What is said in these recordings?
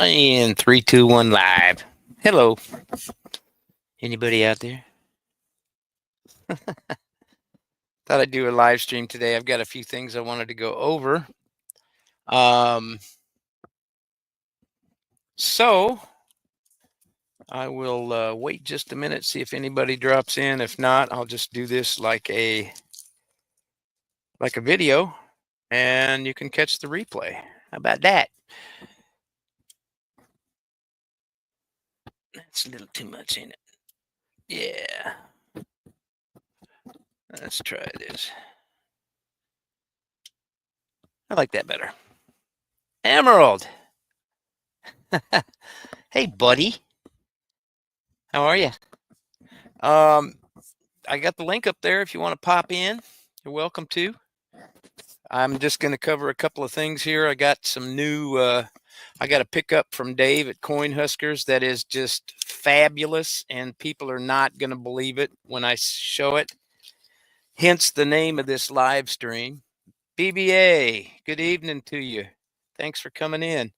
And 3, 2, 1 live. Hello. Anybody out there? Thought I'd do a live stream today. I've got a few things I wanted to go over. Um, so I will wait just a minute, see if anybody drops in. If not, I'll just do this like a video, and you can catch the replay. How about that? That's a little too much, ain't it? Yeah. Let's try this. I like that better. Emerald. Hey, buddy. How are you? I got the link up there if you want to pop in. You're welcome to. I'm just going to cover a couple of things here. I got some new, I got a pickup from Dave at Coin Huskers that is just fabulous, and people are not going to believe it when I show it. Hence the name of this live stream. BBA, good evening to you. Thanks for coming in.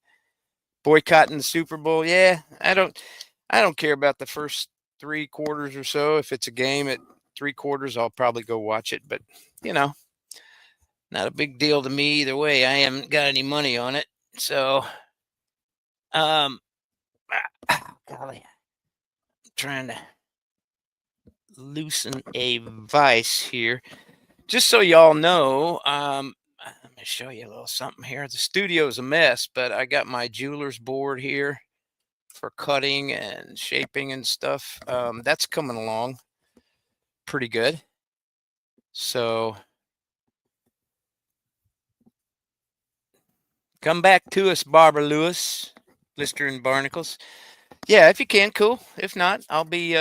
Boycotting the Super Bowl. Yeah, I don't care about the first 3 quarters or so. If it's a game at 3 quarters, I'll probably go watch it, but you know, not a big deal to me either way. I haven't got any money on it. So golly, I'm trying to loosen a vise here. Just so y'all know, let me show you a little something here. The studio's a mess, but I got my jeweler's board here for cutting and shaping and stuff. That's coming along pretty good. So come back to us, Barbara Lewis, Blister and Barnacles. Yeah, if you can, cool. If not, I'll be,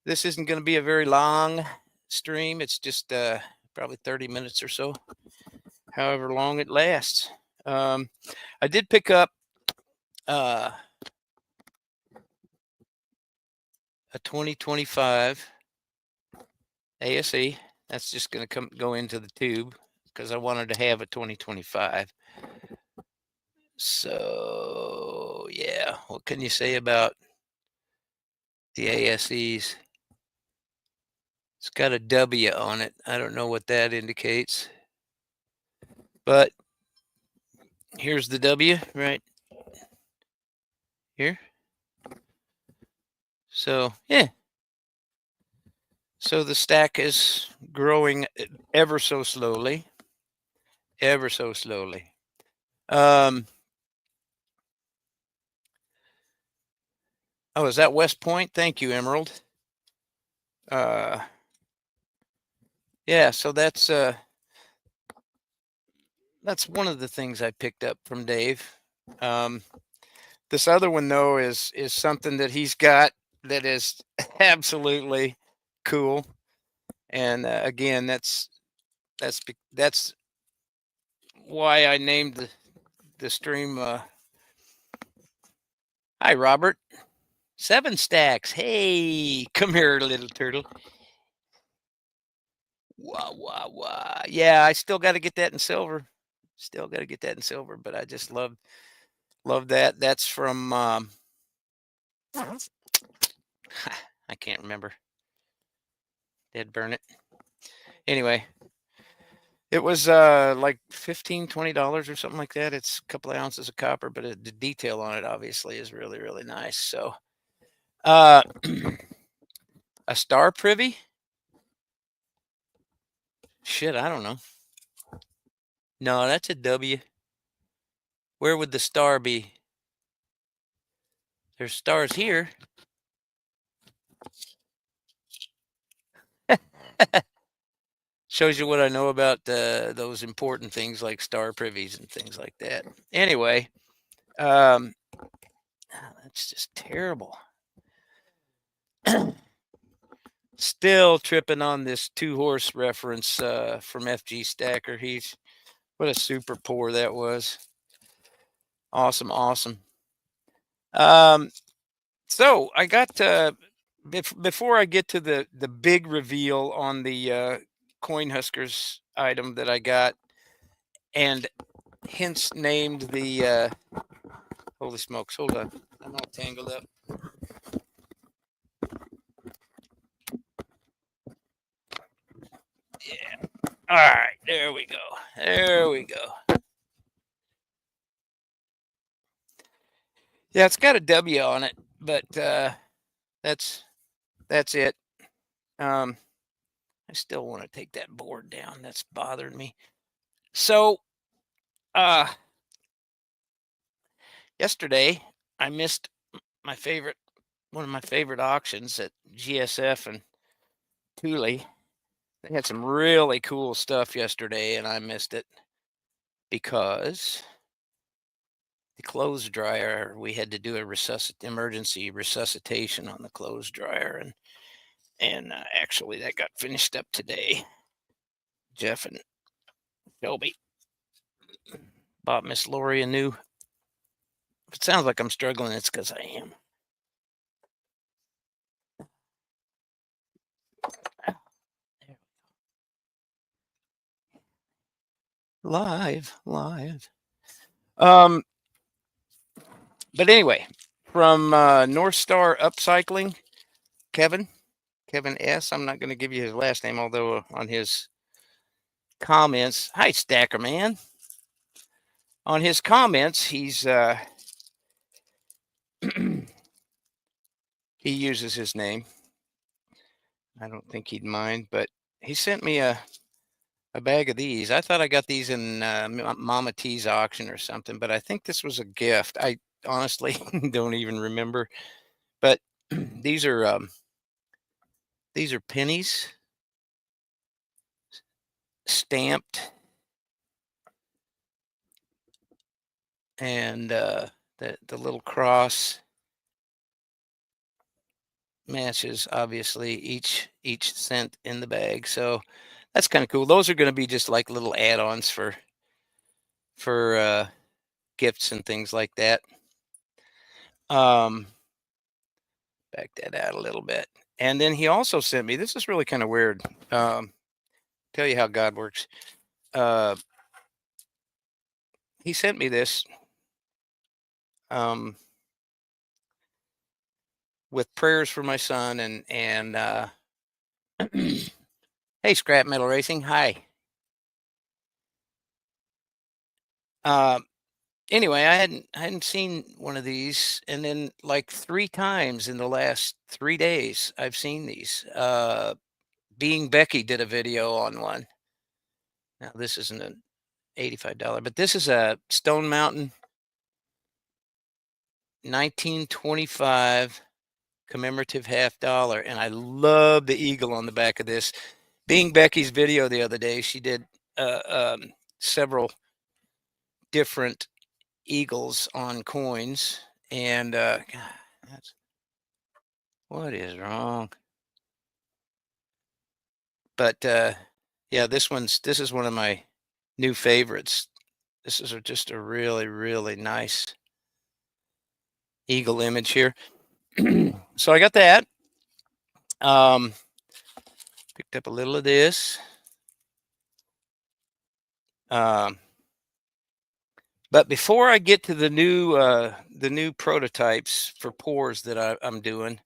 this isn't going to be a very long stream. It's just probably 30 minutes or so, however long it lasts. I did pick up a 2025 ASE. That's just going to go into the tube because I wanted to have a 2025. So yeah, what can you say about the ASEs? It's got a W on it. I don't know what that indicates, but here's the W right here. So yeah, so the stack is growing ever so slowly, ever so slowly. Oh, is that West Point? Thank you, Emerald. Yeah, so that's one of the things I picked up from Dave. This other one though is something that he's got that is absolutely cool, and again, that's why I named the stream. Hi, Robert. 7 stacks. Hey, come here, little turtle. Wah, wah, wah. Yeah, I still got to get that in silver. Still got to get that in silver, but I just love that. That's from I can't remember. Did burn it. Anyway, it was like $15-$20 or something like that. It's a couple of ounces of copper, but the detail on it obviously is really, really nice. So a star privy? Shit, I don't know. No, that's a W. Where would the star be? There's stars here. Shows you what I know about those important things like star privies and things like that. Anyway, that's just terrible. Still tripping on this 2-horse reference from FG Stacker. What a super pour that was. Awesome, awesome. So I got before I get to the big reveal on the Coin Huskers item that I got, and hence named the Holy smokes. Hold on. I'm all tangled up. Yeah. All right. There we go. There we go. Yeah, it's got a W on it, but that's it. I still want to take that board down. That's bothering me. So, yesterday I missed one of my favorite auctions at GSF and Thule. They had some really cool stuff yesterday, and I missed it because the clothes dryer, we had to do a emergency resuscitation on the clothes dryer, and actually that got finished up today. Jeff and Shelby bought Miss Lori a new. If it sounds like I'm struggling, it's because I am. Live. But anyway, from North Star Upcycling, Kevin S. I'm not going to give you his last name, although on his comments, hi Stacker Man. On his comments, he's he uses his name. I don't think he'd mind, but he sent me a bag of these. I thought I got these in Mama T's auction or something, but I think this was a gift. I honestly don't even remember. But these are pennies stamped, and the little cross matches obviously each cent in the bag. So that's kind of cool. Those are going to be just like little add-ons for gifts and things like that. Back that out a little bit. And then he also sent me, this is really kind of weird. Tell you how God works. He sent me this with prayers for my son and hey, Scrap Metal Racing, hi. Anyway, I hadn't seen one of these, and then like 3 times in the last 3 days, I've seen these. Being Becky did a video on one. Now this isn't an $85, but this is a Stone Mountain 1925 commemorative $50, and I love the eagle on the back of this. Being Becky's video the other day, she did several different eagles on coins, and God, what is wrong? But yeah, this is one of my new favorites. This is just a really, really nice eagle image here. So I got that. Picked up a little of this. But before I get to the new prototypes for pours that I'm doing,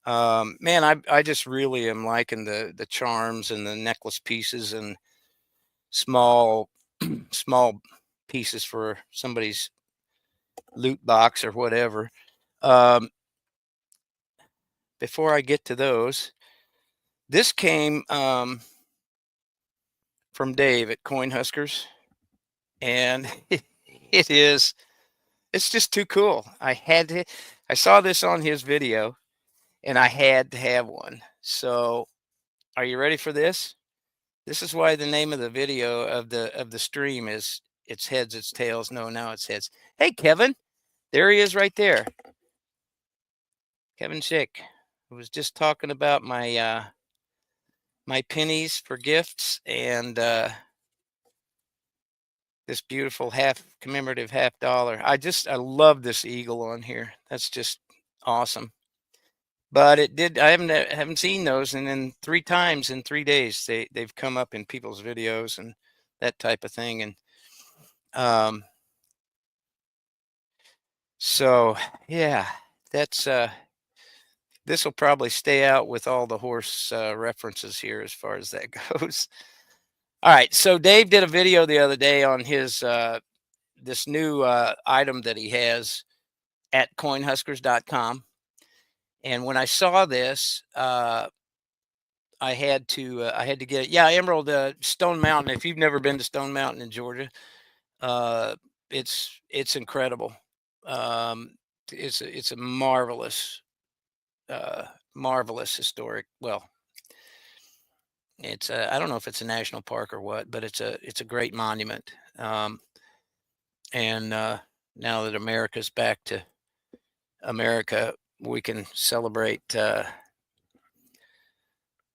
man, I just really am liking the charms and the necklace pieces and small small pieces for somebody's loot box or whatever. Before I get to those, this came from Dave at Coin Huskers, and it's just too cool. I saw this on his video, and I had to have one. So, are you ready for this? This is why the name of the video of the stream is it's heads, it's tails. No, now it's heads. Hey, Kevin, there he is right there. Kevin Schick. I was just talking about my my pennies for gifts and this beautiful commemorative $50. I love this eagle on here. That's just awesome. But I haven't seen those, and then 3 times in 3 days they've come up in people's videos and that type of thing. And So yeah, that's this will probably stay out with all the horse references here as far as that goes. All right, so Dave did a video the other day on his this new item that he has at coinhuskers.com. And when I saw this, I had to get it. Yeah, Emerald Stone Mountain. If you've never been to Stone Mountain in Georgia, uh, it's incredible. Um, it's a marvelous marvelous historic. Well, it's I don't know if it's a national park or what, but it's a great monument. And now that America's back to America, we can celebrate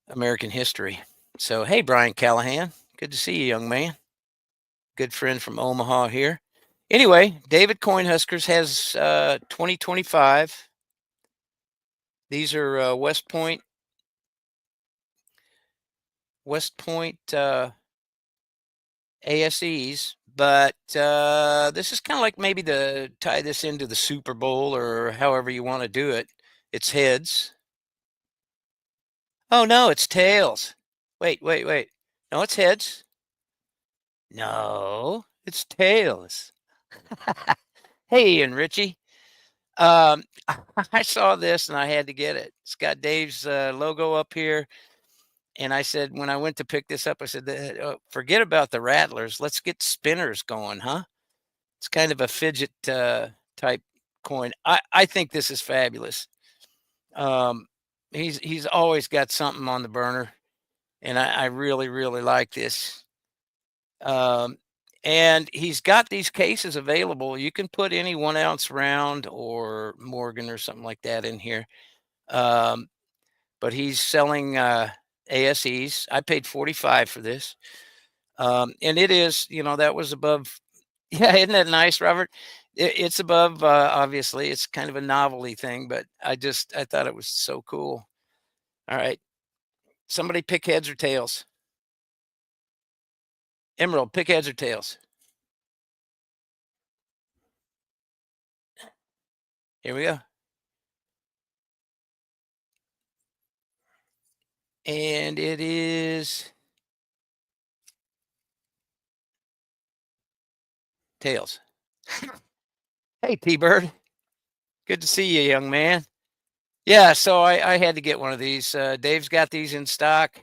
American history. So, hey, Brian Callahan, good to see you, young man. Good friend from Omaha here. Anyway, David Coinhuskers has 2025. These are West Point ASEs, but this is kind of like maybe to tie this into the Super Bowl or however you want to do it. It's heads. Oh no, it's tails. Wait, wait, wait. No, it's heads. No, it's tails. Hey, and Richie. Um, I saw this and I had to get it. It's got Dave's logo up here. And I said, when I went to pick this up, I said, forget about the rattlers. Let's get spinners going, huh? It's kind of a fidget type coin. I think this is fabulous. Um, he's always got something on the burner, and I really really like this. Um, and he's got these cases available. You can put any 1 ounce round or Morgan or something like that in here. Um, but he's selling ASEs. I paid 45 for this. And it is, that was above. Yeah, isn't that nice, Robert? It's above, obviously, it's kind of a novelty thing, but I thought it was so cool. All right. Somebody pick heads or tails. Emerald, pick heads or tails. Here we go. And it is tails. Hey, T-Bird. Good to see you, young man. Yeah, so I had to get one of these. Dave's got these in stock.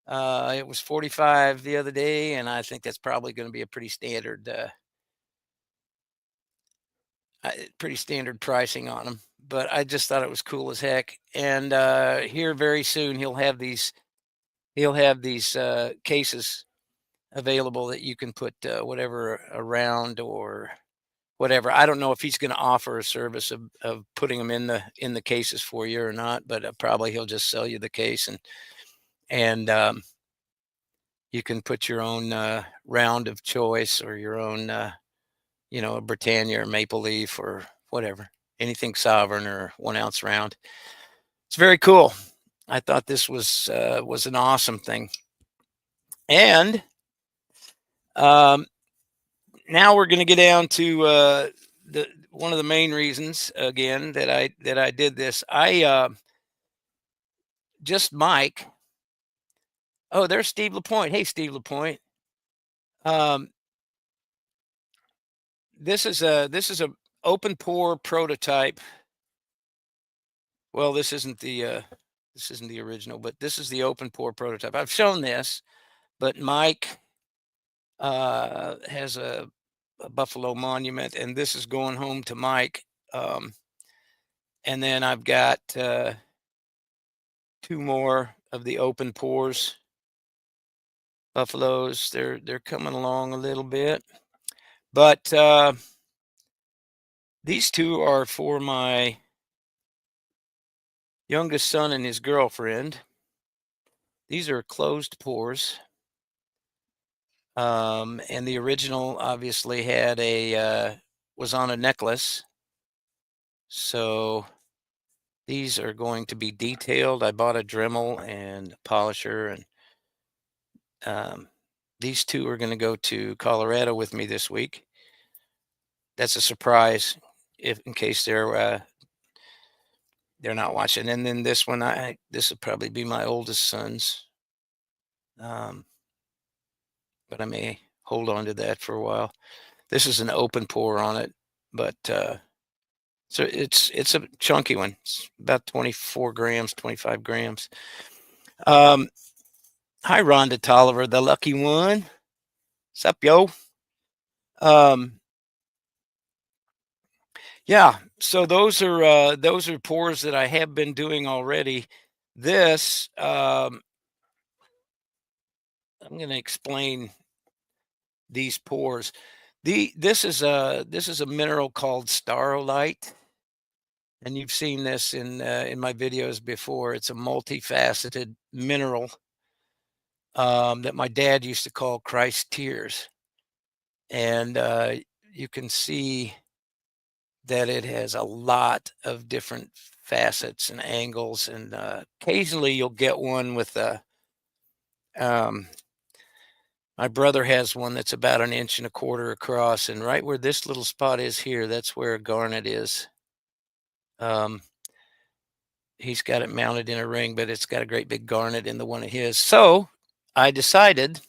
It was 45 the other day, and I think that's probably going to be a pretty standard pricing on them. But I just thought it was cool as heck. And here very soon he'll have these cases available that you can put whatever around or whatever. I don't know if he's going to offer a service of putting them in the cases for you or not, but probably he'll just sell you the case and you can put your own round of choice or your own a Britannia or Maple Leaf or whatever, anything sovereign or 1 ounce round. It's very cool. I thought this was an awesome thing. And um, now we're going to get down to the one of the main reasons again that I did this. I just Mike. Oh, there's Steve LaPointe. Hey, Steve LaPointe. Um, this is a open pore prototype. Well, this isn't the original, but this is the open pore prototype. I've shown this, but Mike has a Buffalo monument, and this is going home to Mike. And then I've got two more of the open pores buffaloes. They're coming along a little bit, but these two are for my youngest son and his girlfriend. These are closed pores. And the original obviously had was on a necklace. So these are going to be detailed. I bought a Dremel and a polisher, and these two are going to go to Colorado with me this week. That's a surprise. if in case they're not watching. And then this one, this would probably be my oldest son's, um, but I may hold on to that for a while. This is an open pour on it, but so it's a chunky one. It's about 24 grams, 25 grams. Um, Hi, Rhonda Tolliver, the lucky one. Sup, yo? Um, yeah. So those are pours that I have been doing already. This I'm going to explain these pours. This is a mineral called starolite, and you've seen this in my videos before. It's a multifaceted mineral that my dad used to call Christ tears, and you can see that it has a lot of different facets and angles, and occasionally you'll get one with a um, my brother has one that's about 1.25 inches across, and right where this little spot is here, that's where a garnet is. Um, he's got it mounted in a ring, but it's got a great big garnet in the one of his. So I decided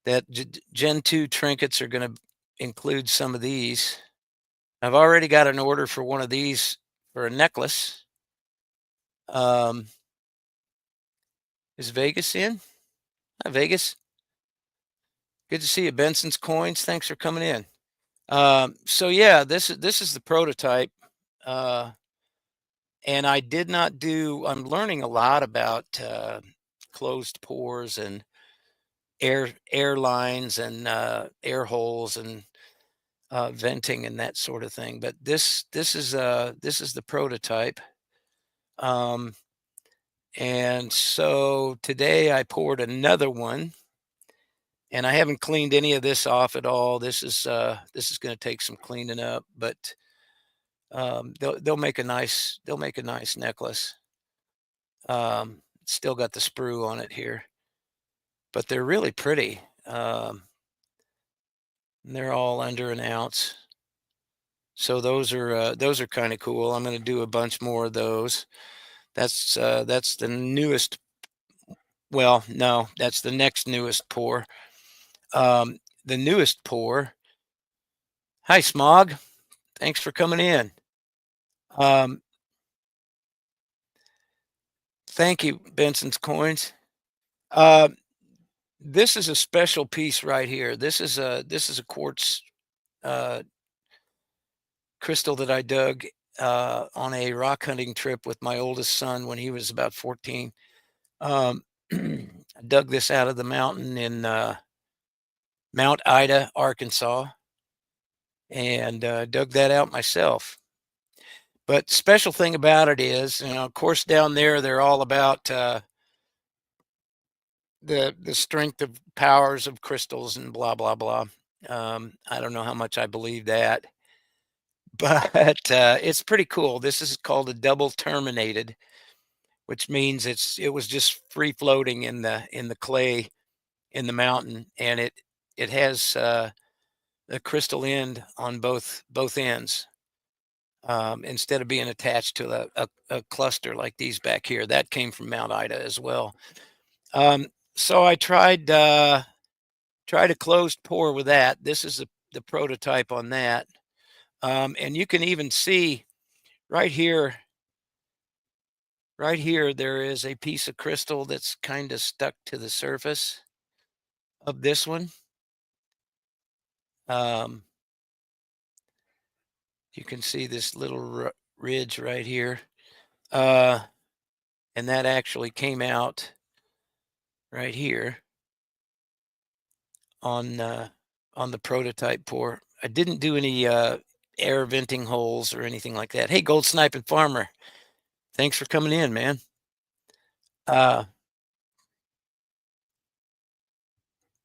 that Gen 2 trinkets are going to include some of these. I've already got an order for one of these for a necklace. Is Vegas in? Hi, Vegas. Good to see you. Benson's Coins. Thanks for coming in. So yeah, this is the prototype, and I did not do. I'm learning a lot about closed pores and air lines and air holes and venting and that sort of thing. But this is the prototype. Um, and so today I poured another one, and I haven't cleaned any of this off at all. This is going to take some cleaning up, but they'll make a nice necklace. Still got the sprue on it here, but they're really pretty. They're all under 1 ounce. So those are kind of cool. I'm going to do a bunch more of those. That's the newest. Well, no, that's the next newest pour. The newest pour. Hi, Smog. Thanks for coming in. Um, Thank you, Benson's Coins. This is a special piece right here. This is a quartz uh, crystal that I dug on a rock hunting trip with my oldest son when he was about 14. I dug this out of the mountain in Mount Ida, Arkansas, and dug that out myself. But special thing about it is, of course, down there they're all about the strength of powers of crystals and blah blah blah. I don't know how much I believe that, but it's pretty cool. This is called a double terminated, which means it was just free floating in the clay in the mountain, and it has a crystal end on both ends, instead of being attached to a cluster like these back here. That came from Mount Ida as well. So I tried a closed pour with that. This is the prototype on that, and you can even see right here. Right here, there is a piece of crystal that's kind of stuck to the surface of this one. Um, you can see this little ridge right here. And that actually came out right here on the prototype pour. I didn't do any air venting holes or anything like that. Hey, Gold Sniping Farmer, thanks for coming in, man.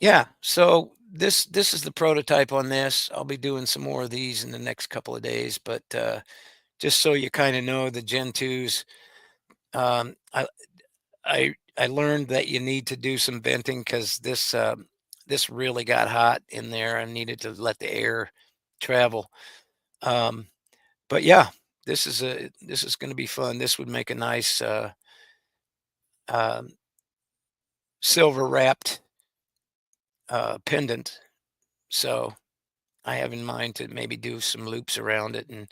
Yeah, so this is the prototype on this. I'll be doing some more of these in the next couple of days, but just so you kind of know the Gen 2s, um, I learned that you need to do some venting because this really got hot in there. I needed to let the air travel. Um, but yeah, this is going to be fun. This would make a nice um, silver wrapped pendant. So I have in mind to maybe do some loops around it and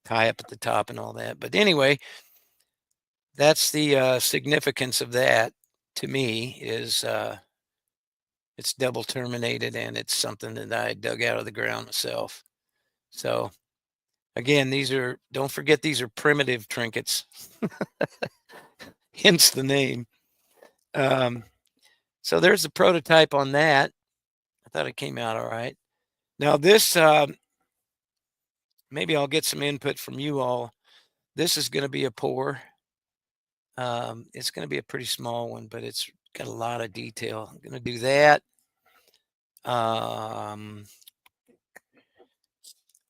tie up at the top and all that. But anyway, that's the significance of that to me is it's double terminated and it's something that I dug out of the ground myself. So again, don't forget, these are primitive trinkets, hence the name. Um, so there's the prototype on that. I thought it came out all right. Now this, maybe I'll get some input from you all. This is going to be a pour. It's going to be a pretty small one, but it's got a lot of detail. I'm going to do that. Um,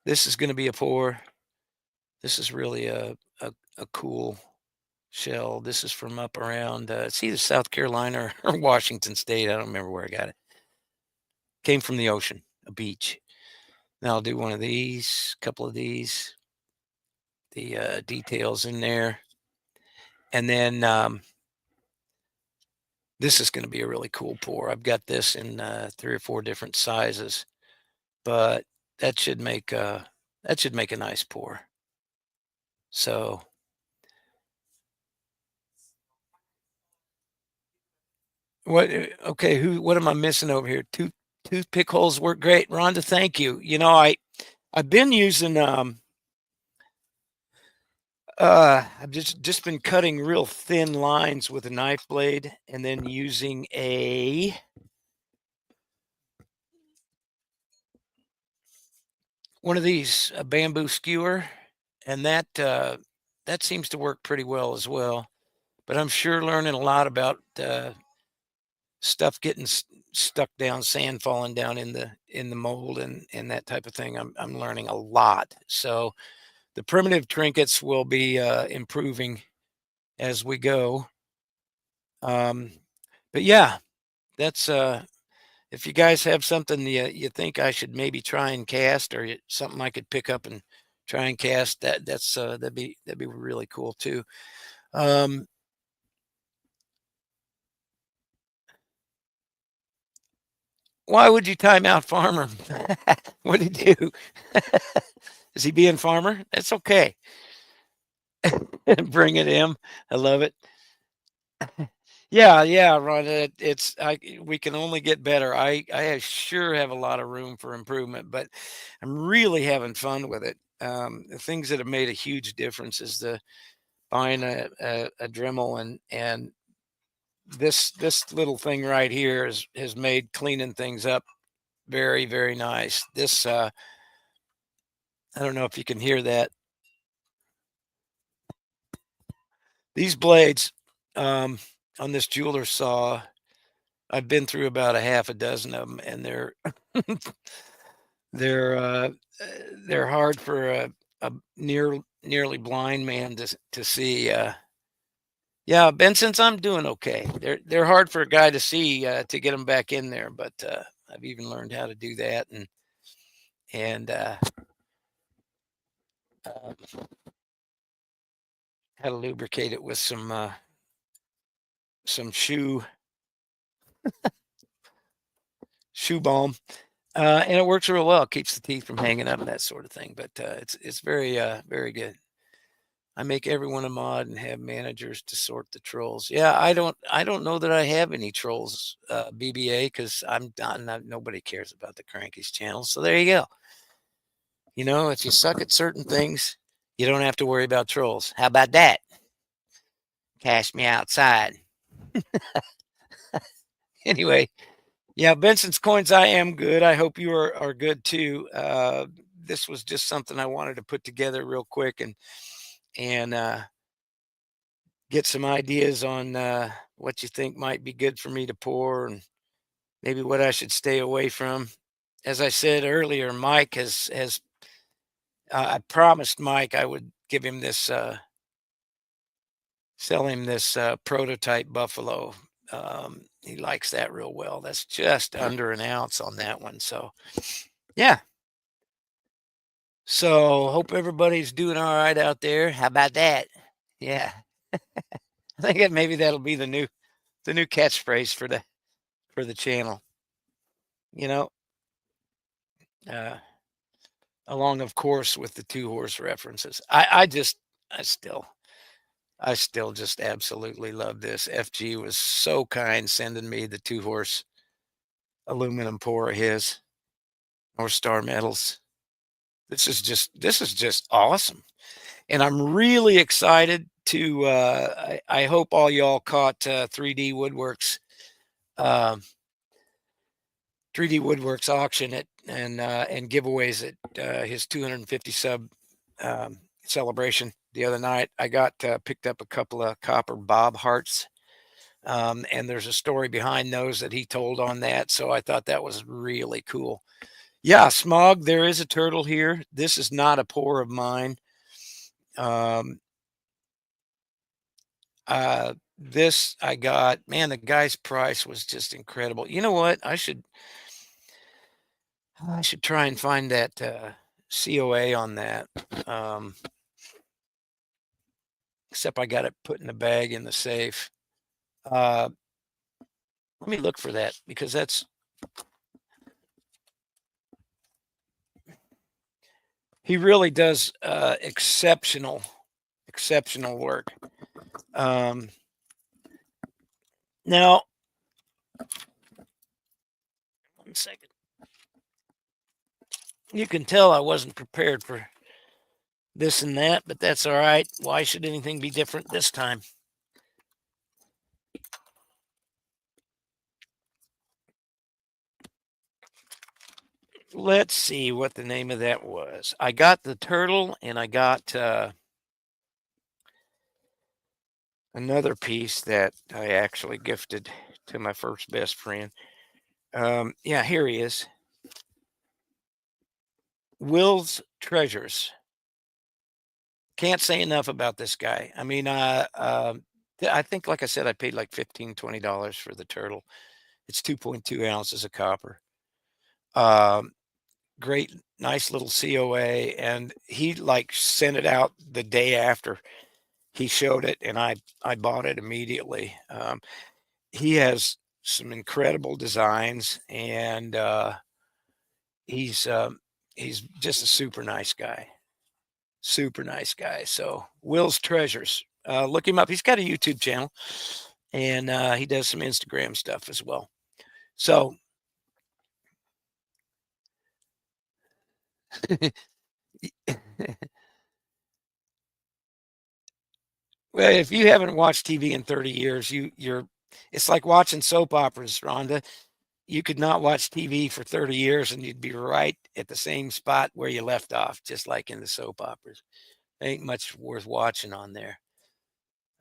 this is going to be a pour. This is really a cool shell. This is from up around, it's either South Carolina or Washington State. I don't remember where I got it. Came from the ocean, a beach. Now I'll do one of these, a couple of these, the details in there. And then this is going to be a really cool pour. I've got this in 3 or 4 different sizes, but that should make a nice pour. So what? Okay, what am I missing over here? Toothpick holes work great, Rhonda. Thank you. You know, I've been using I've just been cutting real thin lines with a knife blade and then using one of these, a bamboo skewer, and that seems to work pretty well as well. But I'm sure learning a lot about stuff getting stuck down, sand falling down in the mold and that type of thing. I'm learning a lot. So the primitive trinkets will be improving as we go. Um, but yeah, that's if you guys have something you think I should maybe try and cast, or something I could pick up and try and cast, that'd be really cool too. Um, why would you time out Farmer? What did he do? Is he being Farmer? That's okay. Bring it in. I love it. Yeah, yeah, Ron. We can only get better. I sure have a lot of room for improvement, but I'm really having fun with it. The things that have made a huge difference is the buying a Dremel, and this little thing right here has made cleaning things up very, very nice. This I don't know if you can hear that. These blades um, on this jeweler saw, I've been through about a half a dozen of them, and they're uh, uh, they're hard for a nearly blind man to see. Yeah, Benson's, I'm doing okay. They're hard for a guy to see to get them back in there, but I've even learned how to do that, and uh, how to lubricate it with some shoe balm. And it works real well. It keeps the teeth from hanging up and that sort of thing. But it's very very good. I make everyone a mod and have managers to sort the trolls. Yeah, I don't know that I have any trolls, BBA, because I'm not, nobody cares about the Crankies channel. So there you go. You know, if you suck at certain things, you don't have to worry about trolls. How about that? Cash me outside. Anyway, yeah, Benson's coins, I am good. I hope you are good too. This was just something I wanted to put together real quick and get some ideas on what you think might be good for me to pour, and maybe what I should stay away from. As I said earlier, Mike has I promised Mike I would give him this sell him this prototype buffalo. He likes that real well. That's just under an ounce on that one. So yeah. So hope everybody's doing all right out there. How about that? Yeah, I think that maybe that'll be the new catchphrase for the channel. You know, uh, along of course with the two horse references. I still I still just absolutely love this. FG was so kind sending me the two horse aluminum pour of his North Star metals. This is just awesome. And I'm really excited to I hope all y'all caught 3D Woodworks um 3D Woodworks auction at and giveaways at his 250 sub celebration the other night. I got picked up a couple of copper bob hearts. And there's a story behind those that he told on that. So I thought that was really cool. Yeah, Smog, there is a turtle here. This is not a pour of mine. Um, this I got, man, the guy's price was just incredible. You know what? I should try and find that COA on that. Um, except I got it put in a bag in the safe. Uh, let me look for that because he really does exceptional work. Um, now, 1 second. You can tell I wasn't prepared for this and that, but that's all right. Why should anything be different this time? Let's see what the name of that was. I got the turtle and I got another piece that I actually gifted to my first best friend. Yeah, here he is. Will's Treasures. Can't say enough about this guy. I mean, I think, like I said, I paid like $15-20 for the turtle. It's 2.2 ounces of copper. Um, Great, nice little COA, and he like sent it out the day after he showed it, and I bought it immediately. He has some incredible designs, and he's he's just a super nice guy, super nice guy. So Will's Treasures, look him up. He's got a YouTube channel, and he does some Instagram stuff as well. So well, if you haven't watched TV in 30 years, you're it's like watching soap operas, Rhonda. You could not watch TV for 30 years and you'd be right at the same spot where you left off, just like in the soap operas. Ain't much worth watching on there.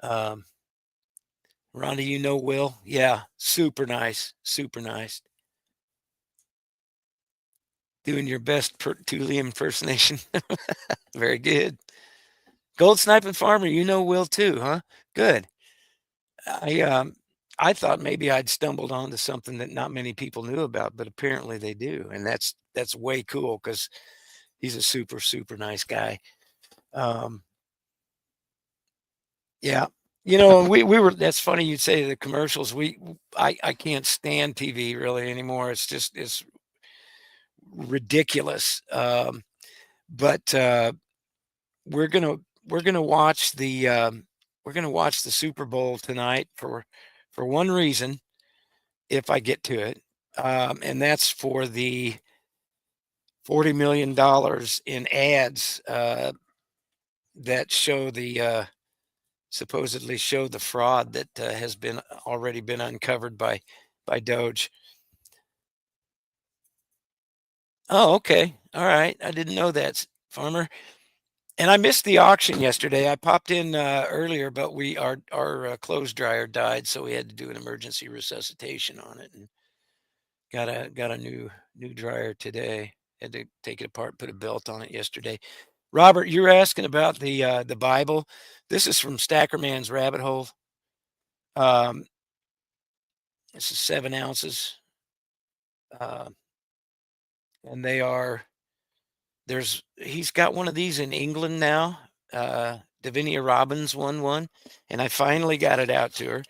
Um, Rhonda, you know Will? Yeah, super nice, super nice. Doing your best Thule impersonation. Very good. Gold Sniping Farmer, you know Will too, huh? Good. I um I thought maybe I'd stumbled onto something that not many people knew about, but apparently they do, and that's way cool because he's a super nice guy. Um, yeah, we were. That's funny you'd say the commercials. I can't stand TV really anymore. It's ridiculous. But we're gonna we're gonna watch the we're gonna watch the Super Bowl tonight for one reason if I get to it, and that's for the $40 million in ads that show the supposedly show the fraud that has been already been uncovered by Doge. Oh, okay, all right. I didn't know that, Farmer. And I missed the auction yesterday. I popped in earlier, but our clothes dryer died, so we had to do an emergency resuscitation on it, and got a new dryer today. Had to take it apart, put a belt on it yesterday. Robert, you were asking about the Bible. This is from Stackerman's Rabbit Hole. Um, this is 7 ounces, uh, and he's got one of these in England now. Davinia Robbins won one, and I finally got it out to her.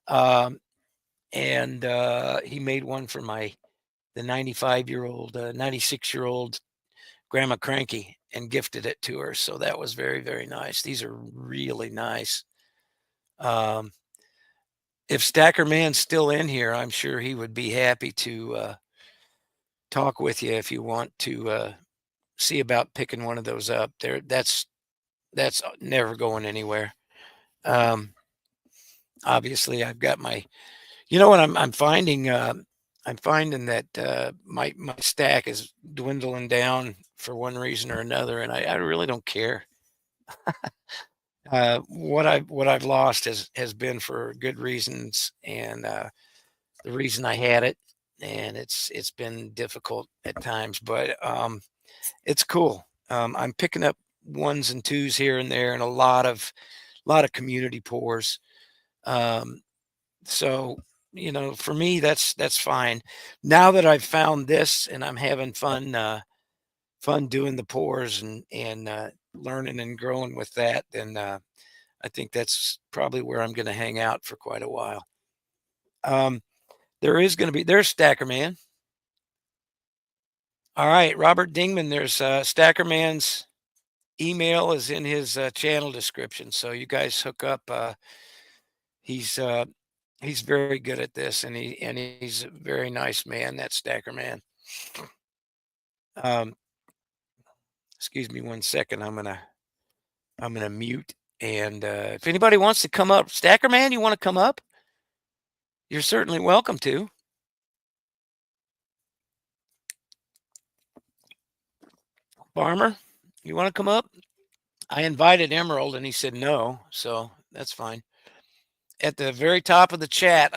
Um, and he made one for the 95-year-old, 96-year-old Grandma Cranky and gifted it to her. So that was very, very nice. These are really nice. Um, if Stacker Man's still in here, I'm sure he would be happy to talk with you if you want to see about picking one of those up. That's never going anywhere. Um, obviously, I've got my. You know what I'm finding? I'm finding that my stack is dwindling down for one reason or another, and I really don't care. What I've lost has been for good reasons, and the reason I had it, and it's been difficult at times, but it's cool. I'm picking up ones and twos here and there, and a lot of community pours. Um, so for me, that's fine. Now that I've found this, and I'm having fun doing the pours and learning and growing with that, then I think that's probably where I'm going to hang out for quite a while. Um, there's Stacker Man. All right, Robert Dingman. There's Stacker Man's email is in his channel description, so you guys hook up. He's uh, he's very good at this, and he's a very nice man. That Stacker Man. Um, excuse me one second. I'm gonna mute. And if anybody wants to come up, Stacker Man, you want to come up? You're certainly welcome to. Farmer, you want to come up? I invited Emerald and he said no, so that's fine. At the very top of the chat,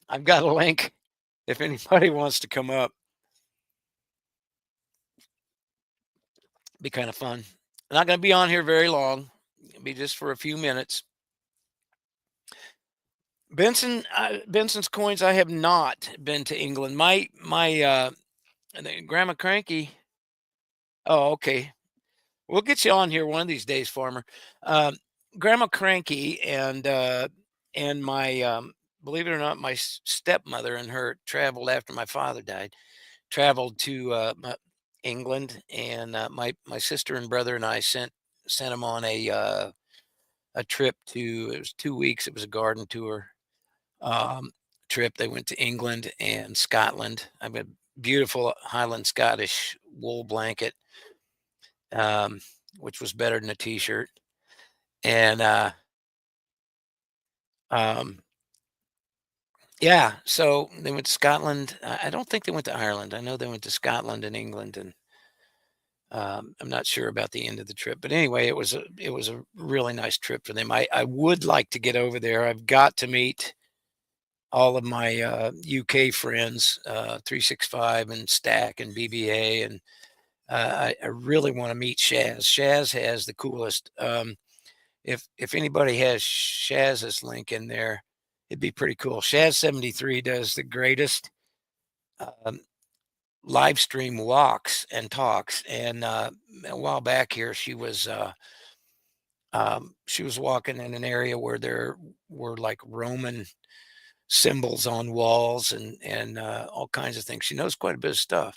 I've got a link if anybody wants to come up. Be kind of fun. I'm not going to be on here very long. It'll be just for a few minutes. Benson's coins. I have not been to England. My Grandma Cranky. Oh, okay. We'll get you on here one of these days, Farmer. Um, Grandma Cranky and my believe it or not, my stepmother and her traveled after my father died. Traveled to England, and my sister and brother and I sent them on a trip to. It was 2 weeks. It was a garden tour um, trip. They went to England and Scotland. I have a beautiful Highland Scottish wool blanket, um, which was better than a t-shirt. And um, yeah, so they went to Scotland. I don't think they went to Ireland. I know they went to Scotland and England, and I'm not sure about the end of the trip. But anyway, it was a really nice trip for them. I would like to get over there. I've got to meet all of my UK friends, 365 and Stack and BBA, and I really want to meet Shaz. Shaz has the coolest. If anybody has Shaz's link in there, it'd be pretty cool. Shaz73 does the greatest um, live stream walks and talks. And a while back here, she was walking in an area where there were like Roman symbols on walls and all kinds of things. She knows quite a bit of stuff,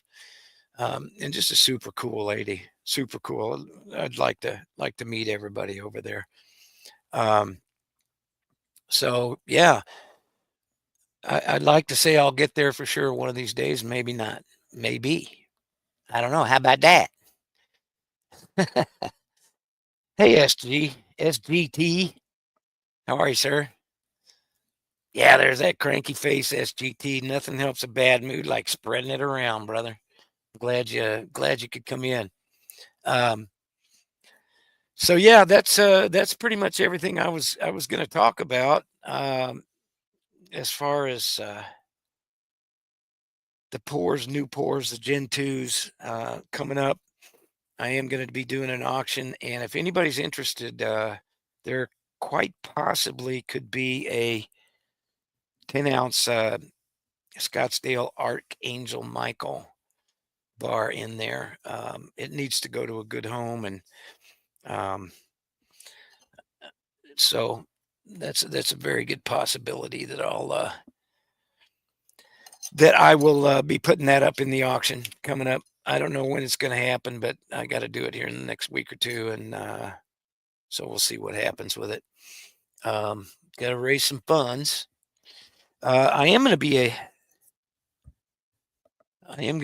and just a super cool lady. Super cool. I'd like to meet everybody over there. Um, so yeah, I'd like to say I'll get there for sure one of these days. Maybe not. Maybe. I don't know. How about that? Hey, SGT. How are you, sir? Yeah, there's that cranky face, SGT. Nothing helps a bad mood like spreading it around, brother. Glad you could come in. Um, so yeah, that's pretty much everything I was going to talk about. As far as the pours, new pours, the Gen 2s coming up. I am going to be doing an auction, and if anybody's interested, there quite possibly could be a 10-ounce Scottsdale Archangel Michael bar in there. It needs to go to a good home, and um, so that's a very good possibility that I will be putting that up in the auction coming up. I don't know when it's going to happen, but I got to do it here in the next week or two, and so we'll see what happens with it. Um, got to raise some funds. I am going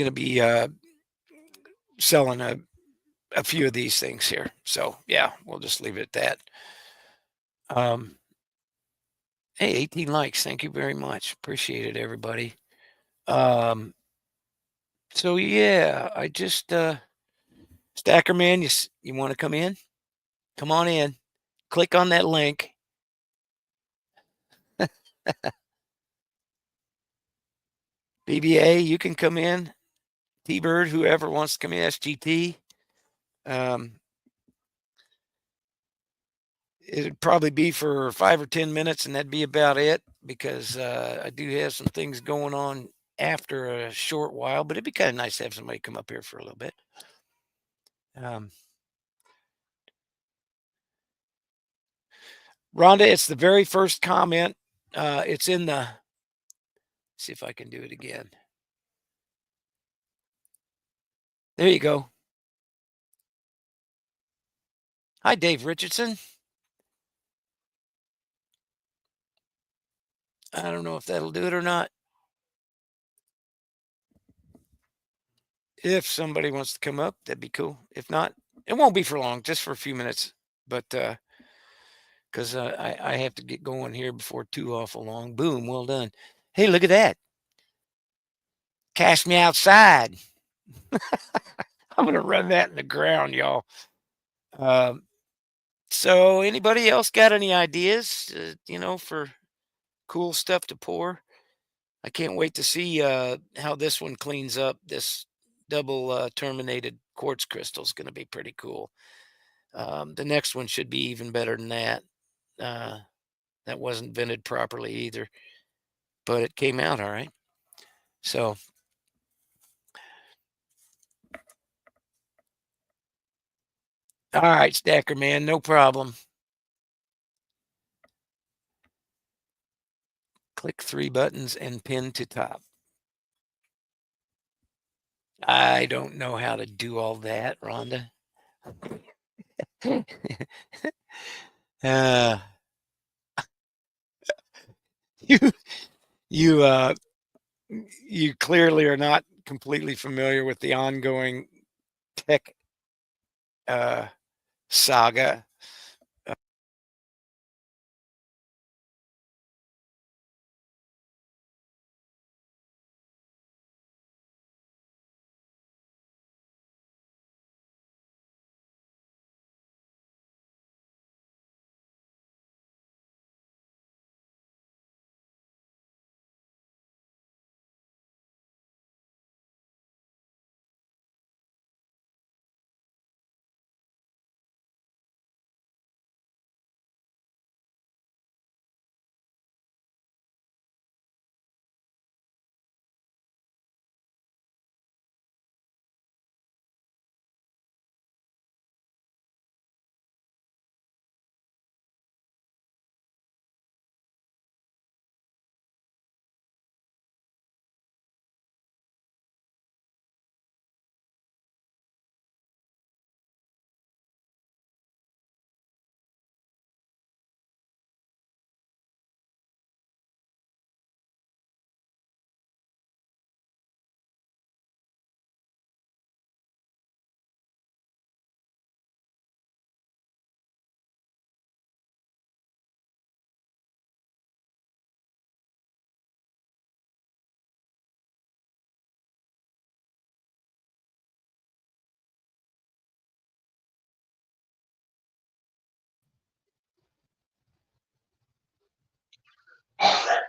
to be selling a few of these things here. So yeah, we'll just leave it at that. Um, hey, 18 likes. Thank you very much. Appreciate it, everybody. Um, so yeah, I just Stacker man, you want to come in? Come on in. Click on that link. BBA, you can come in. T-Bird, whoever wants to come in. SGT. Um, it'd probably be for 5 or 10 minutes, and that'd be about it, because I do have some things going on after a short while, but it'd be kind of nice to have somebody come up here for a little bit. Rhonda, it's the very first comment. It's in the, see if I can do it again. There you go. Hi, Dave Richardson. I don't know if that'll do it or not. If somebody wants to come up, that'd be cool. If not, it won't be for long, just for a few minutes. But because I have to get going here before too awful long. Boom, well done. Hey, look at that. Cash me outside. I'm gonna run that in the ground, y'all. Um, so anybody else got any ideas? For cool stuff to pour? I can't wait to see how this one cleans up. This double terminated quartz crystal is going to be pretty cool. The next one should be even better than that. Uh, that wasn't vented properly either, but it came out all right. So, all right, Stacker man, no problem. Click 3 buttons and pin to top. I don't know how to do all that, Rhonda. uh, you you you clearly are not completely familiar with the ongoing tech uh, saga.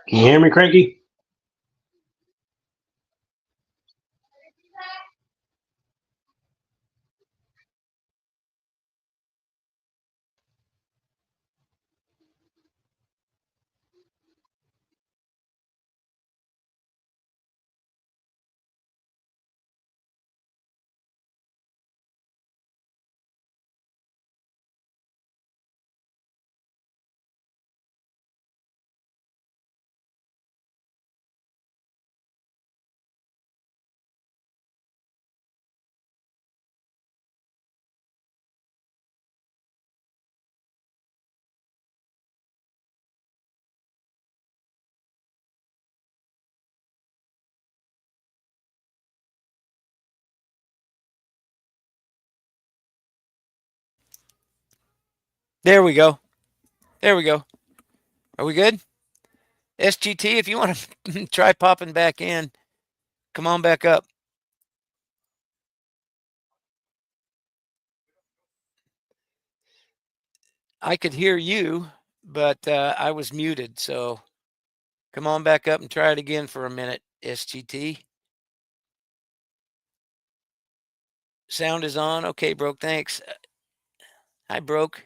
Can you hear me, Cranky? There we go. There we go. Are we good? SGT, if you want to try popping back in, come on back up. I could hear you, but I was muted. So come on back up and try it again for a minute, SGT. Sound is on. Okay, Broke. Thanks. Hi, Broke.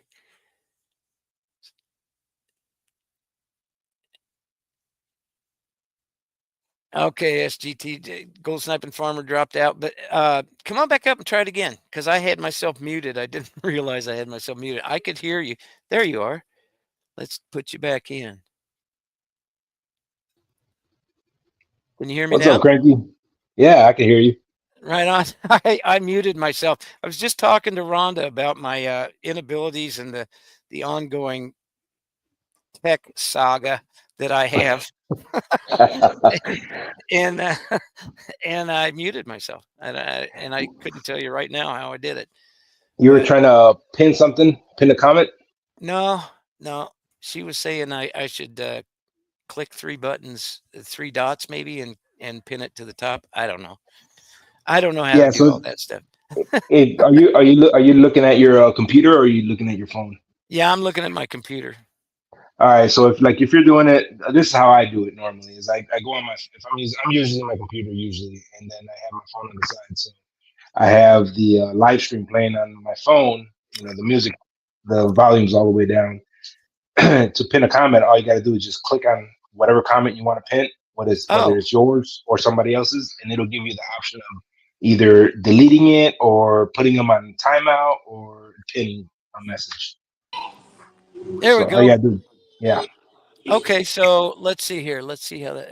Okay, SGT, Gold Sniping Farmer dropped out, but come on back up and try it again because I had myself muted. I didn't realize I had myself muted. I could hear you. There you are. Let's put you back in. Can you hear me What's now? up, Cranky? Yeah, I can hear you. Right on. I muted myself. I was just talking to Rhonda about my inabilities and the ongoing tech saga that I have, and and I muted myself, and I couldn't tell you right now how I did it. You were But trying to pin something, pin a comment? no, she was saying I should click three buttons, three dots maybe, and pin it to the top. I don't know. I don't know how to Yeah. do all So, that stuff. are you looking at your computer or are you looking at your phone? Yeah, I'm looking at my computer. All right. So if you're doing it, this is how I do it normally. Is I go on my if I'm using my computer usually, and then I have my phone on the side. So I have the live stream playing on my phone. You know, the music, the volume's all the way down. To pin a comment, all you got to do is just click on whatever comment you want to pin, whether Oh, it's yours or somebody else's, and it'll give you the option of either deleting it or putting them on timeout or pinning a message. there we So all you go. got to do, yeah. Okay, so let's see here. Let's see how that.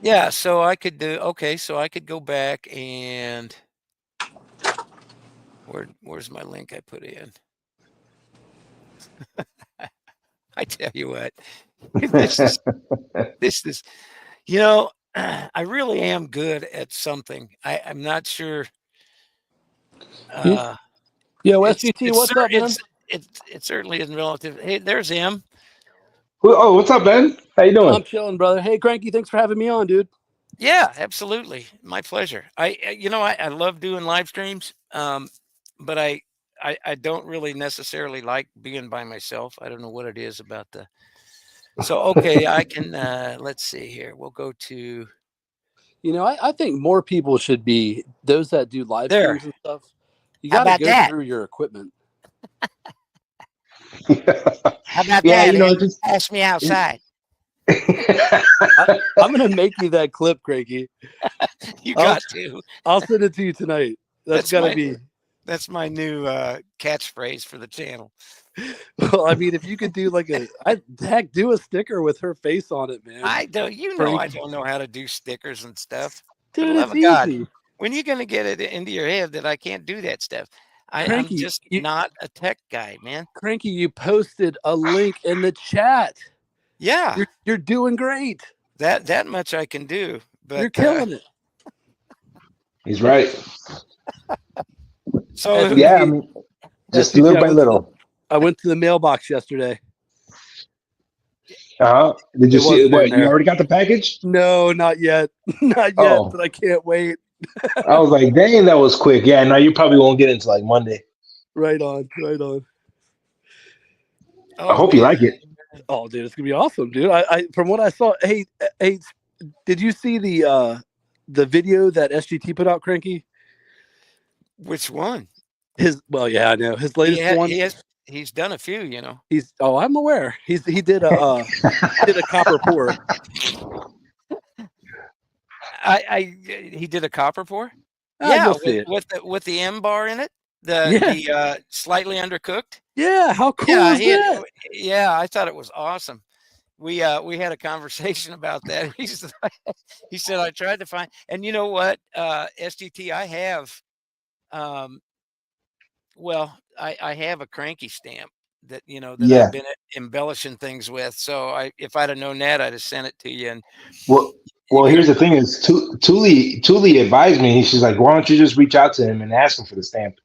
Yeah, so I could do. Okay, so I could go back and where's my link I put in? I tell you what, this is this is you know, I really am good at something. I'm not sure. Uh, Yo, it's SGT, what's up, man? it certainly isn't relative. Hey, there's M. Oh, what's up, Ben? How you doing? I'm chilling, brother. Hey, Cranky, thanks for having me on, dude. Yeah, absolutely, my pleasure. I love doing live streams, but I don't really necessarily like being by myself. I don't know what it is about the. So okay, I can. Let's see here. We'll go to You know, I think more people should be those that do live there. streams and stuff. You How got to about go that? through your equipment. How about Yeah, that? you know, M? it's just Ask me outside. I'm gonna make you that clip, Cranky. You I'll got to. I'll send it to you tonight. That's That's gotta my be. that's my new catchphrase for the channel. Well, I mean, if you could do like heck, do a sticker with her face on it, man. I don't. I Frank, don't know how to do stickers and stuff. For the dude, love it's of God, easy. when are you gonna get it into your head that I can't do that stuff? I'm Cranky, just not a tech guy, man. Cranky, you posted a link in the chat. Yeah, You're doing great. that much I can do. You're But killing it. he's right. so Yeah, I SGT, mean, just SGT, little by little. I went to the mailbox yesterday. Did you It see wasn't in what? You there. already got the package? No, not yet. Not yet, Oh, but I can't wait. I was like, dang, that was quick. Yeah, no, you probably won't get it until like Monday. Right on, right on. I oh hope you man, like it. Oh, dude, it's gonna be awesome, dude. I from what I saw, hey, did you see the video that SGT put out, Cranky? which one? Yeah, I know his latest one. He's done a few. I'm aware. He did a copper pour. He did a copper pour. Ah, Yeah, you'll see it. with the M bar in it, Yeah, the slightly undercooked. yeah. How cool Yeah, is that? yeah, I thought it was awesome. We had a conversation about that. He said I tried to find, and you know what, SGT, I have, um, well, I have a cranky stamp that I've Yeah. been embellishing things with. So if I'd have known that, I'd have sent it to you, and Well, you well. could Here's have. the thing: is Thule advised me. She's like, why don't you just reach out to him and ask him for the stamp?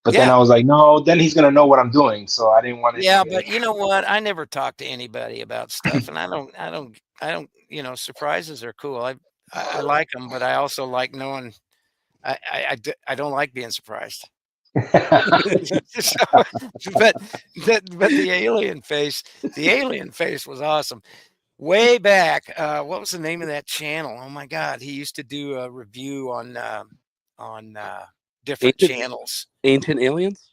But then Yeah. I was like, no, then he's gonna know what I'm doing. So I didn't want it. Yeah, but you know what? I never talk to anybody about stuff, and I don't. Surprises are cool. I like them, but I also like knowing. I don't like being surprised. So, but but the alien face was awesome. Way back, what was the name of that channel? Oh my God, he used to do a review on different channels. Ancient Aliens.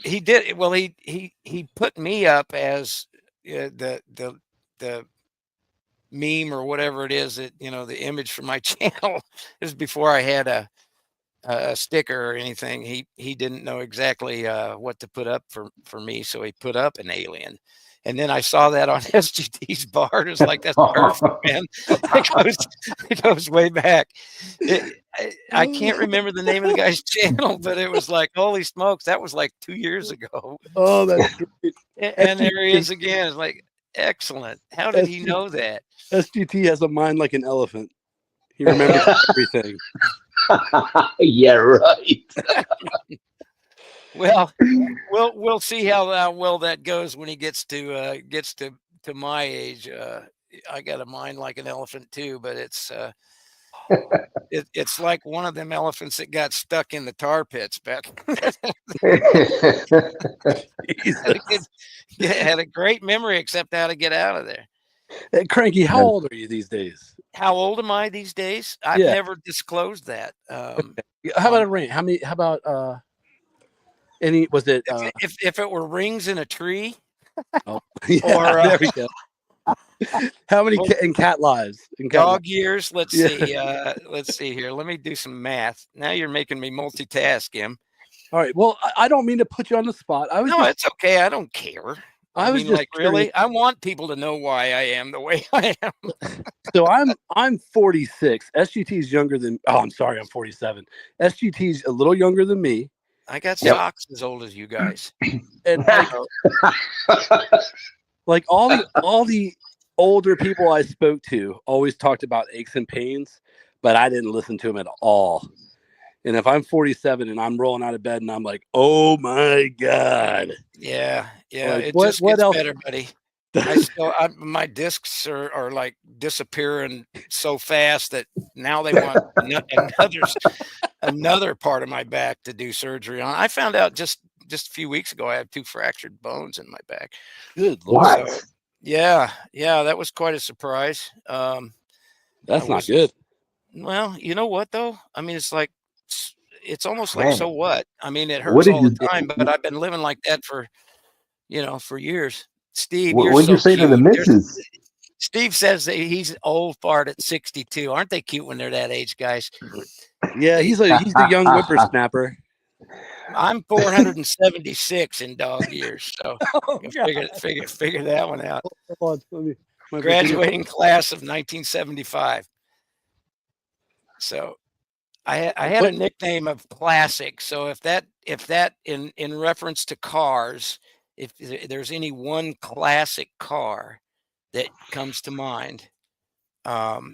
He did well. He put me up as the meme or whatever it is that the image for my channel. This is before I had a sticker or anything. He didn't know exactly what to put up for me, so he put up an alien. And then I saw that on SGT's bar. It was like, that's perfect, man. It goes way back. I can't remember the name of the guy's channel, but it was like, holy smokes, that was like 2 years ago. Oh, that's great. And there he is again. It's like, excellent. How did he know that? SGT has a mind like an elephant. He remembers everything. Yeah, right. Well, we'll see how well that goes when he gets to my age. I got a mind like an elephant too, but it's like one of them elephants that got stuck in the tar pits back. It had a great memory, except how to get out of there. Hey, Cranky, how old are you these days? How old am I these days? I've never disclosed that. Okay. How about a range? How about any? Was it if it were rings in a tree? Oh, yeah, or there we go. How many in cat lives? Dog years? Let's see. Let's see here. Let me do some math. Now you're making me multitask, Em. All right. Well, I don't mean to put you on the spot. It's okay. I don't care. I mean, like, really, I want people to know why I am the way I am. So I'm 46. SGT's younger than. Oh, I'm sorry. I'm 47. SGT's a little younger than me. I got socks as old as you guys. And like all the older people I spoke to always talked about aches and pains, but I didn't listen to them at all. And if I'm 47 and I'm rolling out of bed and I'm like, oh my God. Yeah. Like, it what just gets else? better, buddy. My discs are like disappearing so fast that now they want another part of my back to do surgery on. I found out just a few weeks ago I have 2 fractured bones in my back. Good Lord. What? So, yeah, that was quite a surprise. That's not good. Well, you know what though? I mean, it's almost like, so what? I mean, it hurts What did all the time, but I've been living like that for years. Steve, you're What'd so you say cute. to the missus? Steve says that he's old fart at 62. Aren't they cute when they're that age, guys? Yeah, he's the young whippersnapper. I'm 476 in dog years, so figure that one out. Hold on, Graduating class of 1975. So I had a nickname of Classic. So if that in reference to cars, if there's any one classic car that comes to mind, well,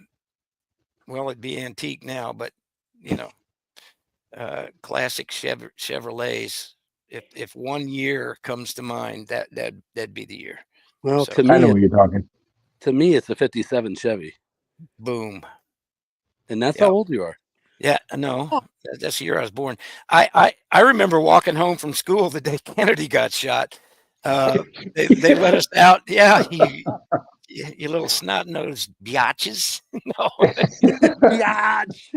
it'd be antique now, but classic Chevrolets. If one year comes to mind, that'd be the year. Well, So, to I know me, what you're talking. to me, it's a 57 Chevy. boom. And that's how old you are. Yeah, no, that's the year I was born. I remember walking home from school the day Kennedy got shot. They let us out. Yeah, you little snot-nosed biatches. No. Biatch.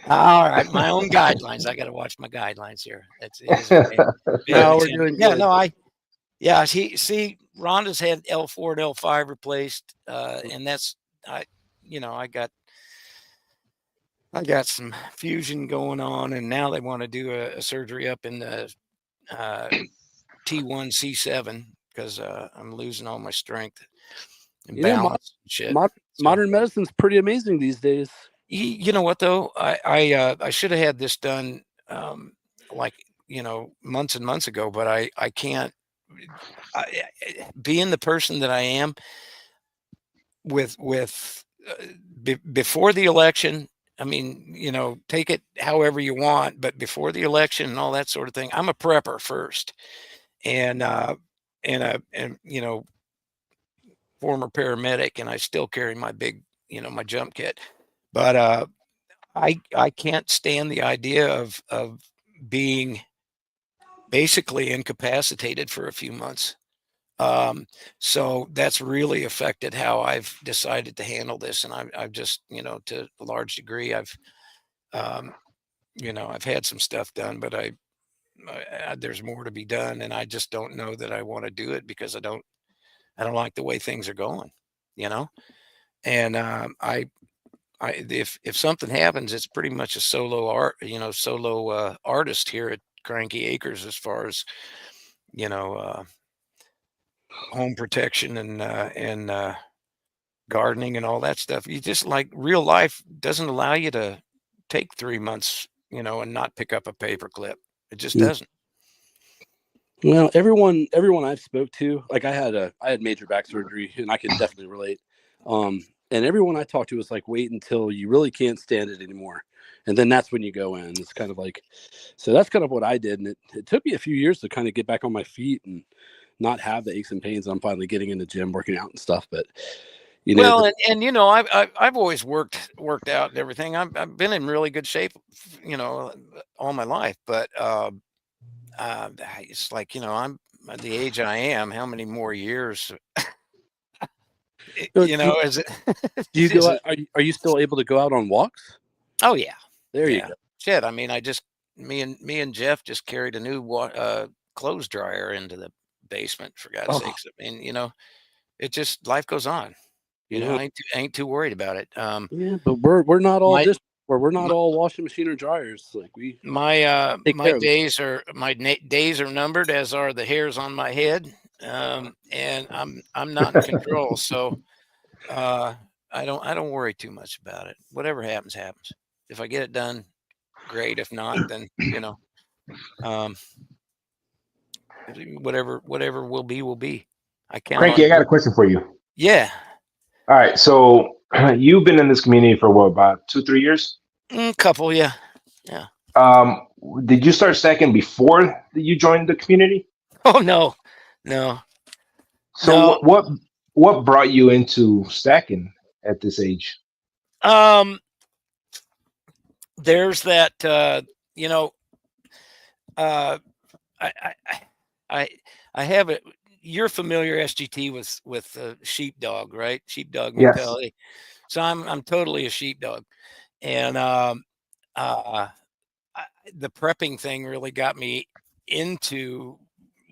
All right, my own guidelines. I got to watch my guidelines here. No, we're doing good. See, Rhonda's had L4 and L5 replaced, and that's I got some fusion going on, and now they want to do a surgery up in the T1 C7 because I'm losing all my strength and balance and shit. Modern medicine's pretty amazing these days. You know what though? I should have had this done months and months ago, but I can't. Being the person that I am, before the election, I mean, take it however you want, but before the election and all that sort of thing, I'm a prepper first, and former paramedic, and I still carry my big, my jump kit. But I can't stand the idea of being basically incapacitated for a few months. So that's really affected how I've decided to handle this, and I've just, to a large degree, um, I've had some stuff done, but there's more to be done, and I just don't know that I want to do it because I don't like the way things are going, you know. And if something happens, it's pretty much a solo artist here at Cranky Acres as far as you know uh, home protection and gardening and all that stuff. You just, like, real life doesn't allow you to take 3 months, and not pick up a paperclip. It just doesn't. Well, everyone I've spoke to, like I had major back surgery, and I can definitely relate. And everyone I talked to was like, wait until you really can't stand it anymore, and then that's when you go in. It's kind of like, so that's kind of what I did, and it took me a few years to kind of get back on my feet and not have the aches and pains. I'm finally getting in the gym, working out and stuff. But Well, I've always worked out and everything. I've been in really good shape, all my life. But it's like, I'm at the age I am. How many more years? do Is it? you go out, are you still able to go out on walks? Oh yeah, There you yeah. go. Shit. I mean, me and Jeff just carried a new clothes dryer into the basement. For God's Oh, sakes, I mean, it just, life goes on. yeah. I ain't too worried about it. Yeah, but we're not all My we're not my all washing machine or dryers. Like we take my care of it. days are numbered, as are the hairs on my head. And I'm not in control, so uh, I don't worry too much about it. Whatever happens, happens. If I get it done, great. If not, then um, whatever will be, will be. I count Cranky, on I got a good. question for you. Yeah, All right, so you've been in this community for what, about 2, 3 years? couple. Yeah, yeah. Um, did you start stacking before you joined the community? Oh no, no, So no. what brought you into stacking at this age? Um, there's that. You know. Uh, I I I I I have it. You're familiar, SGT, with sheepdog, right? Sheepdog Yes. mentality. So I'm totally a sheepdog, and uh, I, the prepping thing really got me into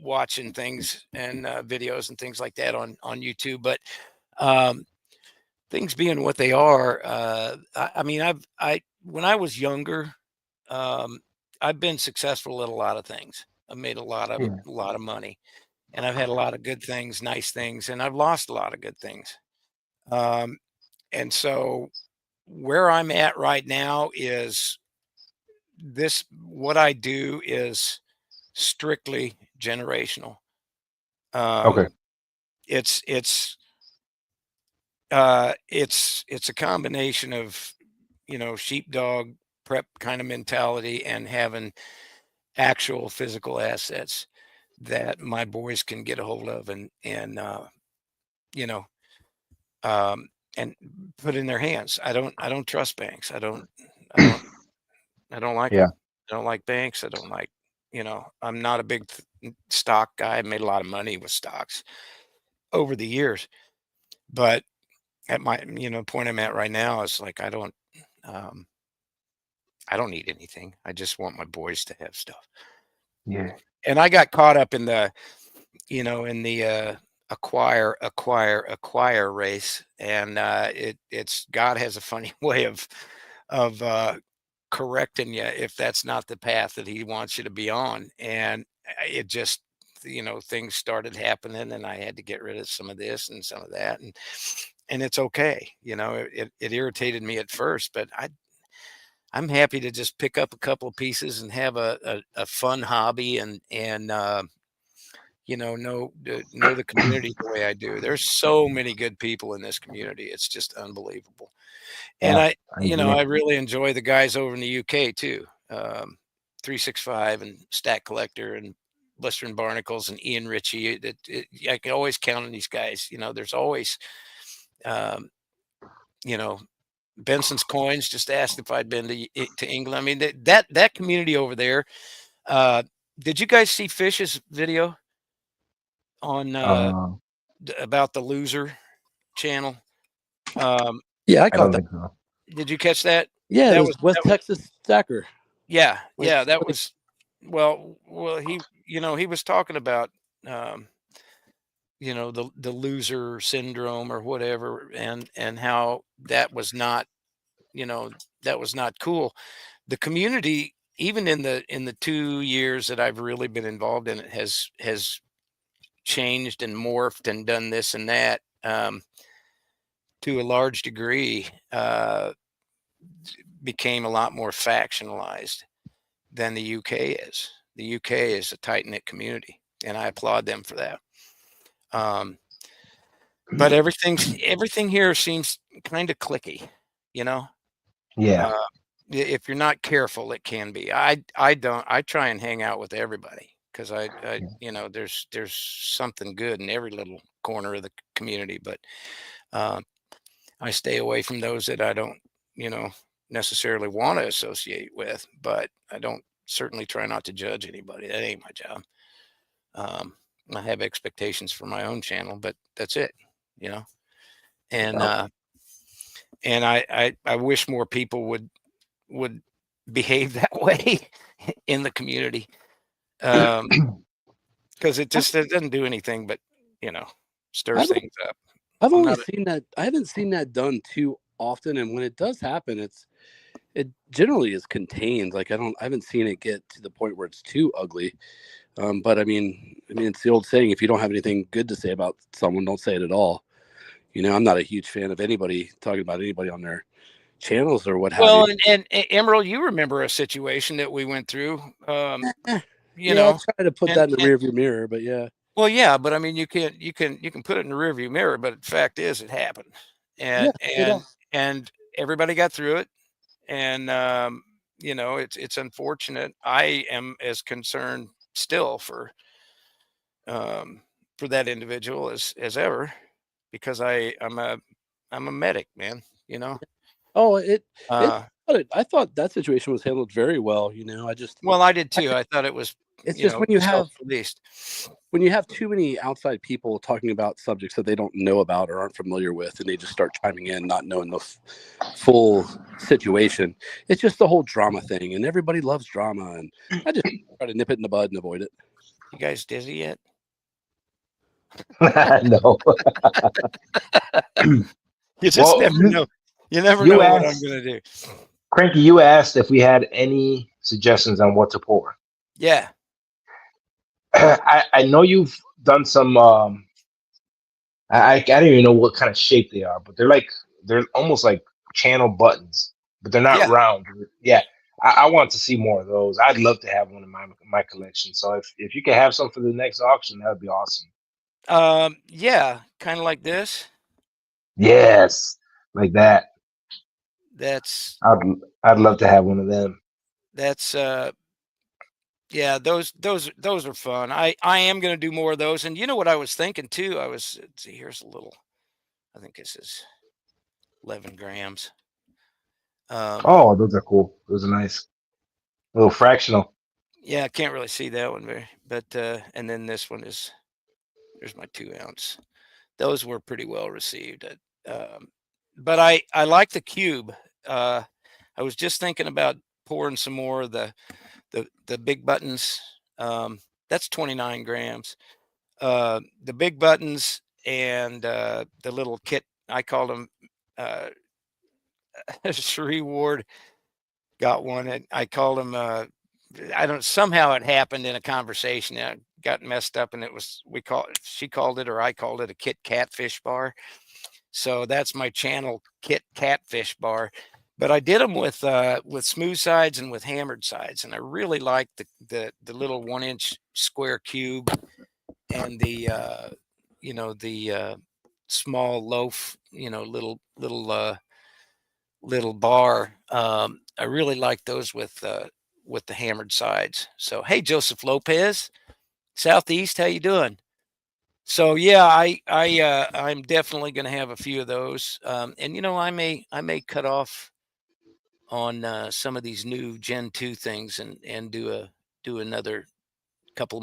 watching things and videos and things like that on YouTube. But um, things being what they are, I mean, I when I was younger, um, I've been successful at a lot of things. I've made Yeah. a lot of money, and I've had a lot of good things, nice things, and I've lost a lot of good things. Um, and so where I'm at right now is this: what I do is strictly generational. Okay. Um, it's it's a combination of, sheepdog prep kind of mentality and having actual physical assets that my boys can get a hold of and you know um and put in their hands. I don't trust banks. I don't like Yeah. them. I don't like banks. I don't like, I'm not a big stock guy. I made a lot of money with stocks over the years, but at my, point I'm at right now is like, um I don't need anything. I just want my boys to have stuff. Yeah. And I got caught up in the acquire race, and it's God has a funny way of correcting you if that's not the path that He wants you to be on. And it just, things started happening, and I had to get rid of some of this and some of that, and it's okay. It irritated me at first, but I'm happy to just pick up a couple of pieces and have a fun hobby, and know the community the way I do. There's so many good people in this community. It's just unbelievable. And Yeah, I, I you know, agree. I really enjoy the guys over in the UK too. 365 and Stat Collector and Blister and Barnacles and Ian Ritchie. I can always count on these guys. You know, there's always, um, you know, Benson's Coins just asked if I'd been to England. I mean, that community over there. Uh, did you guys see Fish's video on Uh, about the loser channel? Um, Yeah, I I caught don't that. think so. did you catch that? Yeah, it That was was West Texas Stacker. yeah, Like, yeah. That somebody- was well. He, you know, he was talking about um, you know, the loser syndrome or whatever, and how that was not, you know, that was not cool. The community, even in the 2 years that I've really been involved in it, has changed and morphed and done this and that, to a large degree. Became a lot more factionalized than the UK is. The UK is a tight knit community, and I applaud them for that. Um, but everything here seems kind of clicky, you know. Yeah, Uh, if you're not careful, it can be. I don't. I try and hang out with everybody because I yeah, you know, there's something good in every little corner of the community, but um, I stay away from those that I don't, you know, necessarily want to associate with. But I don't certainly try not to judge anybody. That ain't my job. Um, I have expectations for my own channel, but that's it, you know. And yep. I wish more people would behave that way in the community, because it doesn't do anything but, you know, stirs I've things up. I've I'm only not. seen that. I haven't seen that done too often, and when it does happen, it generally is contained. Like I haven't seen it get to the point where it's too ugly. But I mean, it's the old saying: if you don't have anything good to say about someone, don't say it at all. You know, I'm not a huge fan of anybody talking about anybody on their channels or what have you. Well, and Emerald, you remember a situation that we went through, Eh, you yeah, I know, try to put and that in the rearview mirror, but yeah, well, yeah, but I mean, you can put it in the rearview mirror, but the fact is, it happened, yeah, and it and and everybody got through it, and you know, it's unfortunate. I am as concerned still um, for that individual as ever, because I'm a medic, man. You know, Oh, it. uh, I thought that situation was handled very well. You know, well, I did I too. just I thought it was, it's you just know, self-policed. when you have too many outside people talking about subjects that they don't know about or aren't familiar with, and they just start chiming in, not knowing the full situation. It's just the whole drama thing, and everybody loves drama, and I just try to nip it in the bud and avoid it. You guys dizzy yet? No. You just Well, never know. You never you know what I'm asked gonna do. Cranky. You asked if we had any suggestions on what to pour. Yeah. I know you've done some. I don't even know what kind of shape they are, but they're almost like channel buttons, but they're not Yeah. round. Yeah, I want to see more of those. I'd love to have one in my collection. So if you could have some for the next auction, that would be awesome. Yeah, kind of like this. Yes, like that. That's I'd I'd love to have one of them. that's yeah, those are fun. I am gonna do more of those. And you know what I was thinking too? Let's see, here's a little, I think this is 11 grams. Um, Oh, those are cool. Those are nice. A little fractional. yeah, I can't really see that one very, but and then this one is, there's my 2 ounce. Those were pretty well received. But I like the cube. Uh, I was just thinking about pouring some more of the big buttons. That's 29 grams. The big buttons and the little kit. I called them. Uh, Sheree Ward got one, and I called him. I don't. Somehow it happened in a conversation. I got messed up, and it was she called it, or I called it, a Kit Catfish bar. So that's my channel, Kit Catfish bar. But I did them with smooth sides and with hammered sides, and I really like the little 1 inch square cube and the you know, the small loaf, you know, little little bar. I really like those with the hammered sides. So hey, Joseph Lopez, Southeast, how you doing? So yeah, I'm definitely going to have a few of those. And you know, I may cut off on some of these new Gen 2 things and do another couple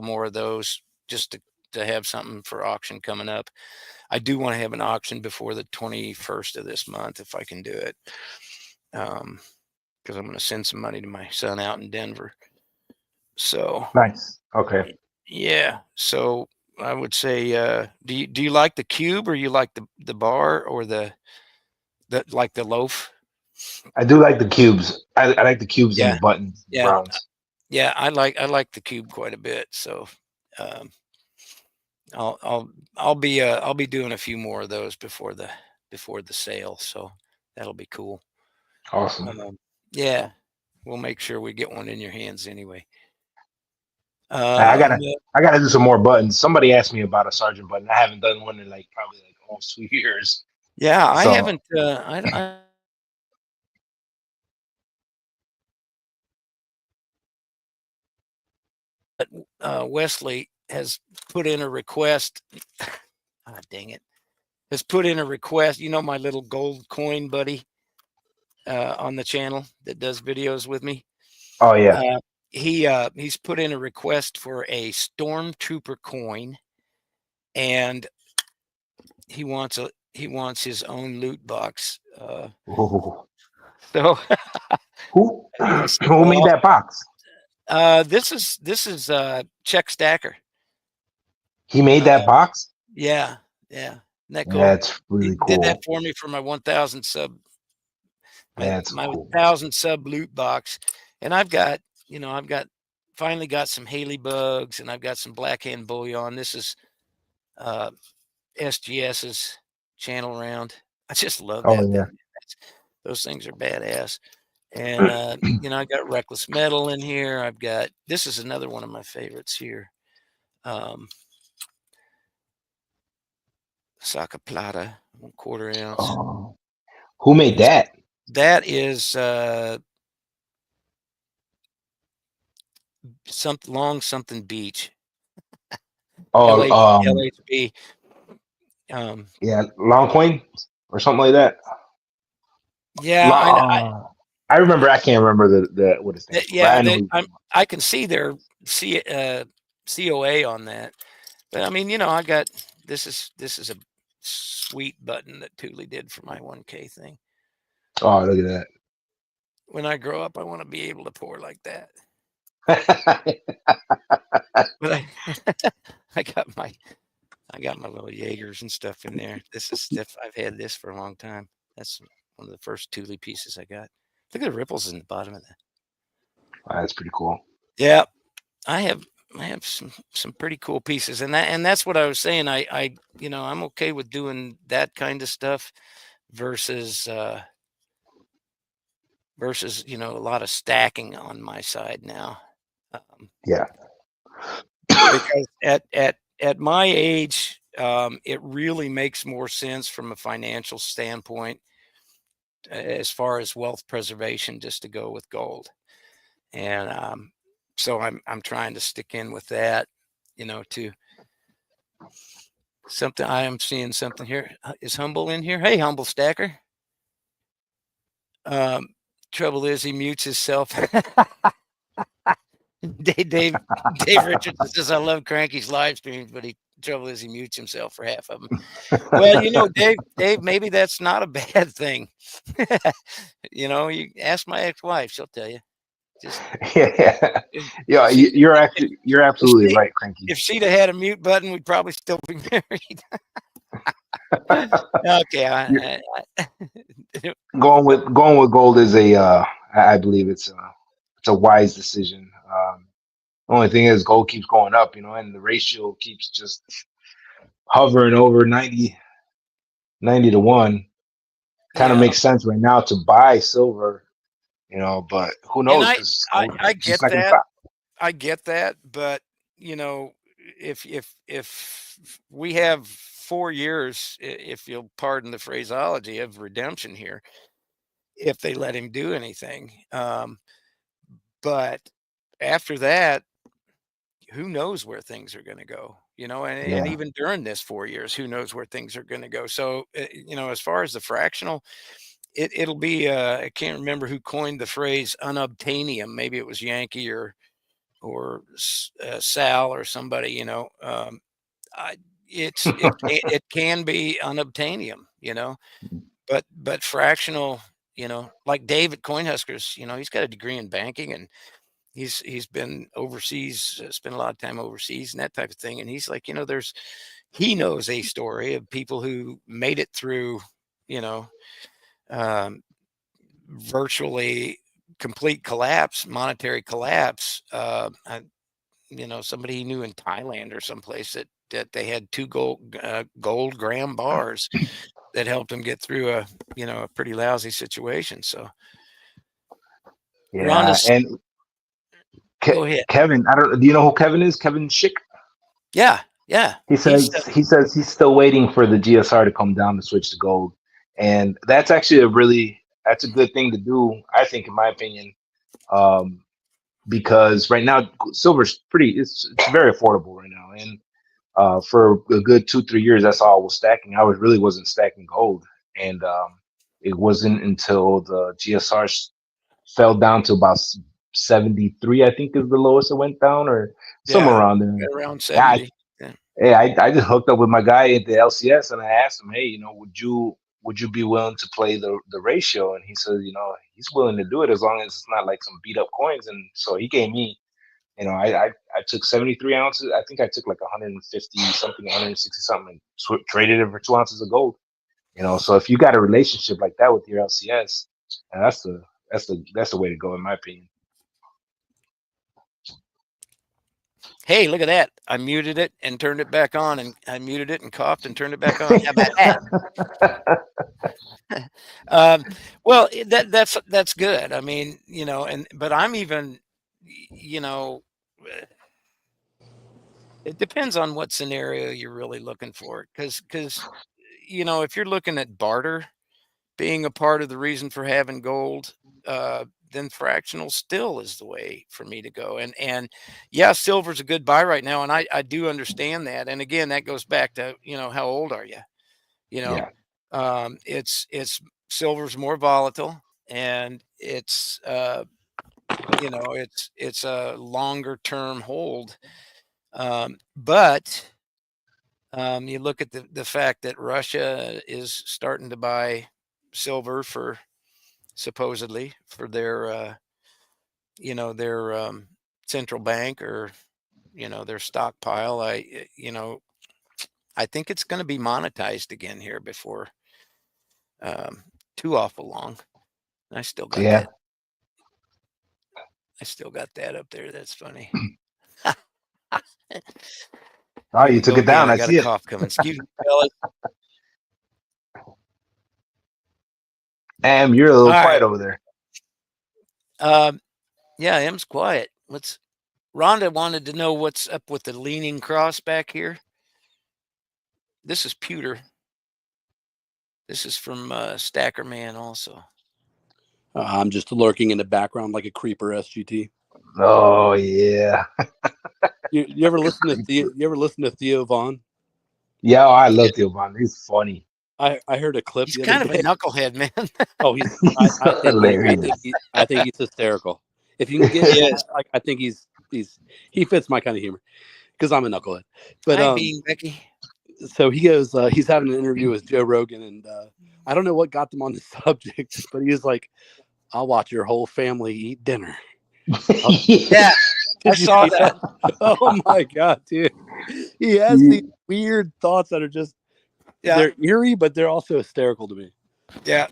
more of those just to have something for auction coming up. I do want to have an auction before the 21st of this month if I can do it. Because I'm going to send some money to my son out in Denver. So Nice. Okay. yeah. So I would say, do you like the cube, or you like the bar, or the like the loaf? I do like the cubes. I like the cubes and the Yeah. buttons, the Yeah. browns. Yeah. I like the cube quite a bit. So um, I'll be doing a few more of those before the sale. So that'll be cool. Awesome. Yeah. We'll make sure we get one in your hands anyway. I Um, gotta I gotta do some more buttons. Somebody asked me about a sergeant button. I haven't done one in like probably like almost 2 years. yeah, I So haven't. Wesley has put in a request. Ah, dang it! Has put in a request. You know, my little gold coin buddy on the channel that does videos with me. oh yeah. Uh, he's put in a request for a stormtrooper coin, and he wants his own loot box. Ooh. So Who I said, who made well, that box? this is Check Stacker. He made that Uh, box? yeah, yeah. Isn't that cool? That's He really did that cool. for me for my 1,000 sub, That's my cool. 1,000 sub loot box, and I've got finally got some Haley bugs, and I've got some black hand bullion. This is uh, SGS's channel round. I just love Oh that yeah. thing. Those things are badass. And I got reckless metal in here. I've got, this is another one of my favorites here. Saca Plata, 1/4 ounce. Oh. Who made that? That is something beach. Oh, LHB. yeah, Long Coin or something like that. Yeah, I remember. I can't remember the what it stands for, but yeah, I know. I can see their COA on that. But I mean, I got, this is a sweet button that Thule did for my 1K thing. Oh, look at When I grow up, I want to be able to pour like that. that. But I got my little Jaegers and stuff in there. This is stuff I've had this for a long time. That's one of the first Thule pieces I got. Look at the ripples in the bottom of that. That's pretty cool. Yeah, I have some pretty cool pieces, and that's what I was saying. I'm okay with doing that kind of stuff versus a lot of stacking on my side now. Yeah. Because at my age, it really makes more sense from a financial standpoint, as far as wealth preservation, just to go with gold. And so I'm trying to stick in with that, to something. I am seeing something here. Is Humble in here? Hey, Humble Stacker. Trouble is he mutes himself. Dave Richardson says, I love Cranky's live streams, but trouble is he mutes himself for half of them. Well, Dave, maybe that's not a bad thing. You ask my ex-wife, she'll tell you. Just Yeah. if Yeah. she, You're absolutely right, Cranky. if she'd have had a mute button, we'd probably still be married. Okay. Going with gold is I believe it's a wise decision. The only thing is gold keeps going up, and the ratio keeps just hovering over 90 to 1. Kind of Yeah. makes sense right now to buy silver, but who And knows, because I get just not gonna that. stop. I get that, but if we have 4 years, if you'll pardon the phraseology, of redemption here, if they let him do anything. But after that, who knows where things are going to go, and Yeah. even during this 4 years, who knows where things are going to go. So, as far as the fractional, it'll be, I can't remember who coined the phrase unobtainium. Maybe it was Yankee or Sal or somebody, I, it can be unobtainium, but fractional, like Dave at Coinhuskers, he's got a degree in banking, and he's been overseas, spent a lot of time overseas and that type of thing. And he's like, he knows a story of people who made it through, you know, um, virtually complete collapse, monetary collapse. Somebody he knew in Thailand or someplace that they had two gold gram bars that helped him get through a pretty lousy situation. So Yeah. Rhonda's, And go ahead. Kevin, I don't. Do you know who Kevin is? Kevin Schick. Yeah. He He's says he's still waiting for the GSR to come down to switch to gold, and that's actually that's a good thing to do, I think, in my opinion, um, because right now silver's it's very affordable right now, and for a good 2-3 years, that's all I was stacking. Really wasn't stacking gold, and it wasn't until the GSR fell down to about 73, I think is the lowest it went down, or somewhere yeah, around there. around Yeah, 70. Yeah. hey, I just hooked up with my guy at the LCS and I asked him, hey, would you be willing to play the ratio? And he said, he's willing to do it as long as it's not like some beat up coins. And so he gave me, I took 73 ounces. I think I took like 150 something, 160 something, and traded it for 2 ounces of gold. So if you got a relationship like that with your LCS, and that's the way to go in my opinion. Hey, look at that. I muted it and turned it back on, and I muted it and coughed and turned it back on. How about that? Well, that's good. I mean, but I'm even, it depends on what scenario you're really looking for. Because, if you're looking at barter being a part of the reason for having gold, then fractional still is the way for me to go. And yeah, silver's a good buy right now, and I do understand that. And again, that goes back to, how old are you? You know, Yeah. it's silver's more volatile, and it's a longer term hold. But you look at the fact that Russia is starting to buy silver for supposedly for their central bank, or their stockpile. I think it's going to be monetized again here before um, too awful long. I still got Yeah. that. I still got that up there. That's funny. Oh, Here you we took go it again. down. I I got a see it. cough coming. Excuse me, fellas. You're a All little right. quiet over there. Yeah, M's quiet. Rhonda wanted to know what's up with the leaning cross back here. This is pewter. This is from Stacker Man also. I'm just lurking in the background like a creeper SGT. Oh yeah. You ever listen to Theo Vaughn? Yeah, I Yeah. love Theo Von. He's funny. I heard a clip He's the other kind of a day. knucklehead, man. Oh, He's hilarious. I think he's hysterical. If you can get, He is. I think he fits my kind of humor because I'm a knucklehead. But Hi, Bean Becky. so he goes, he's having an interview with Joe Rogan, and I don't know what got them on the subject, but he was like, "I'll watch your whole family eat dinner." Yeah, I Did you saw see that. that? Oh my god, dude! He has these weird thoughts that are just Yeah, they're eerie, but they're also hysterical to me. yeah.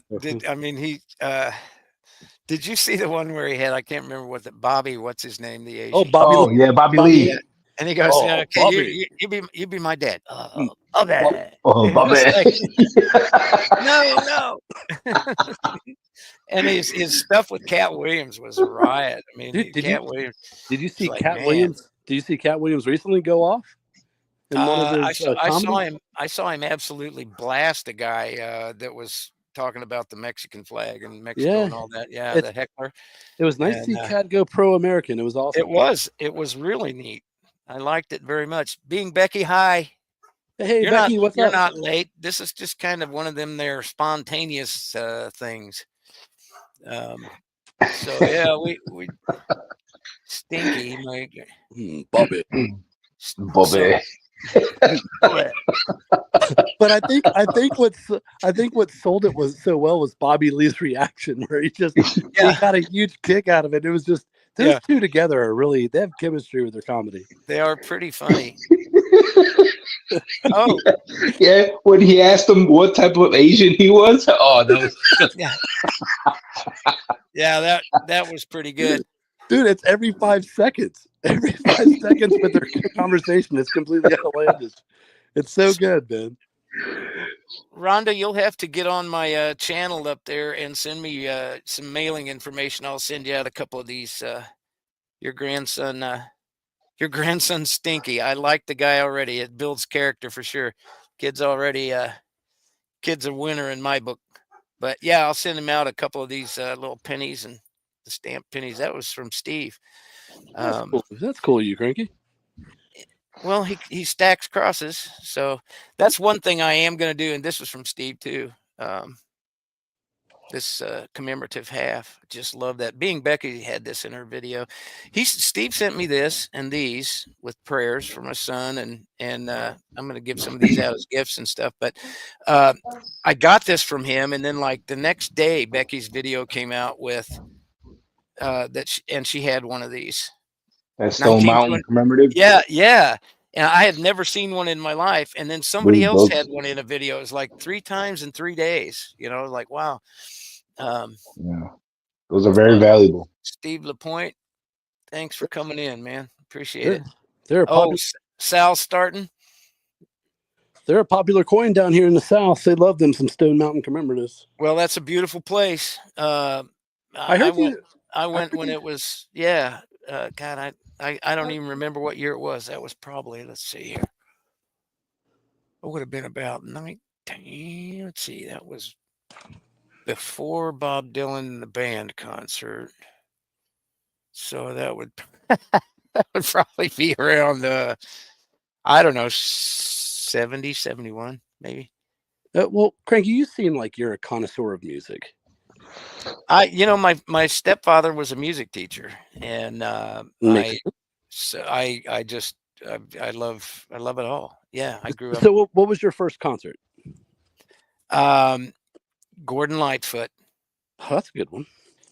Did you see the one where he had? I can't remember Bobby. What's his name? The Oh, Asian. Bobby Oh Lee. yeah, Bobby Bobby Lee. Yeah, Lee. and he goes, Oh, "Okay, Bobby. you be my dad." Mm. Bobby. Oh, Bobby. It's like, no. And his stuff with Cat Williams was a riot. I mean, Dude, Cat Williams did you was see like, Cat man. Williams? Did you see Cat Williams recently go off in one of I his saw comedies? him. I saw him absolutely blast a guy that was talking about the Mexican flag and Mexico and all that. Yeah, the heckler. It was nice to see Cat go pro-American. It was awesome. It was really neat. I liked it very much. Being Becky, hi. Hey, Becky, what's up? You're not late. This is just kind of one of them there spontaneous things. So yeah, we Stinky, Bobby. Bobby. But I think what sold it was so well was Bobby Lee's reaction, where he got a huge kick out of it. It was just those two together are really, they have chemistry with their comedy. They are pretty funny. Oh yeah, when he asked him what type of Asian he was, oh, that was yeah, that was pretty good. Dude, it's every 5 seconds. Every 5 seconds with their conversation. It's completely outlandish. It's so good, man. Rhonda, you'll have to get on my channel up there and send me some mailing information. I'll send you out a couple of these. Your grandson Stinky. I like the guy already. It builds character for sure. Kid's a winner in my book. But yeah, I'll send him out a couple of these little pennies and the stamp pennies. That was from Steve. That's cool, you cranky. Well, he stacks crosses, so that's one thing I am going to do, and this was from Steve too. This commemorative half, just love that. Being Becky had this in her video. Steve sent me this and these with prayers for my son, and I'm going to give some of these out as gifts and stuff. But I got this from him, and then like the next day, Becky's video came out with and she had one of these. That Stone Mountain commemorative. Yeah. And I had never seen one in my life. And then somebody else had one in a video. It was like 3 times in 3 days. Like wow. Yeah, those are very valuable. Steve LaPointe, thanks for coming in, man. Appreciate it. They're Sal Starton. They're a popular coin down here in the South. They love them some Stone Mountain commemoratives. Well, that's a beautiful place. I went when it was, God, I don't even remember what year it was. That was probably, let's see here. It would have been about 19. Let's see, that was before Bob Dylan and the band concert. So that would probably be around I don't know, 70, 71, maybe. Well, Cranky, you seem like you're a connoisseur of music. My stepfather was a music teacher, and I love it all. Yeah, I grew up. So what was your first concert? Gordon Lightfoot. Oh, that's a good one.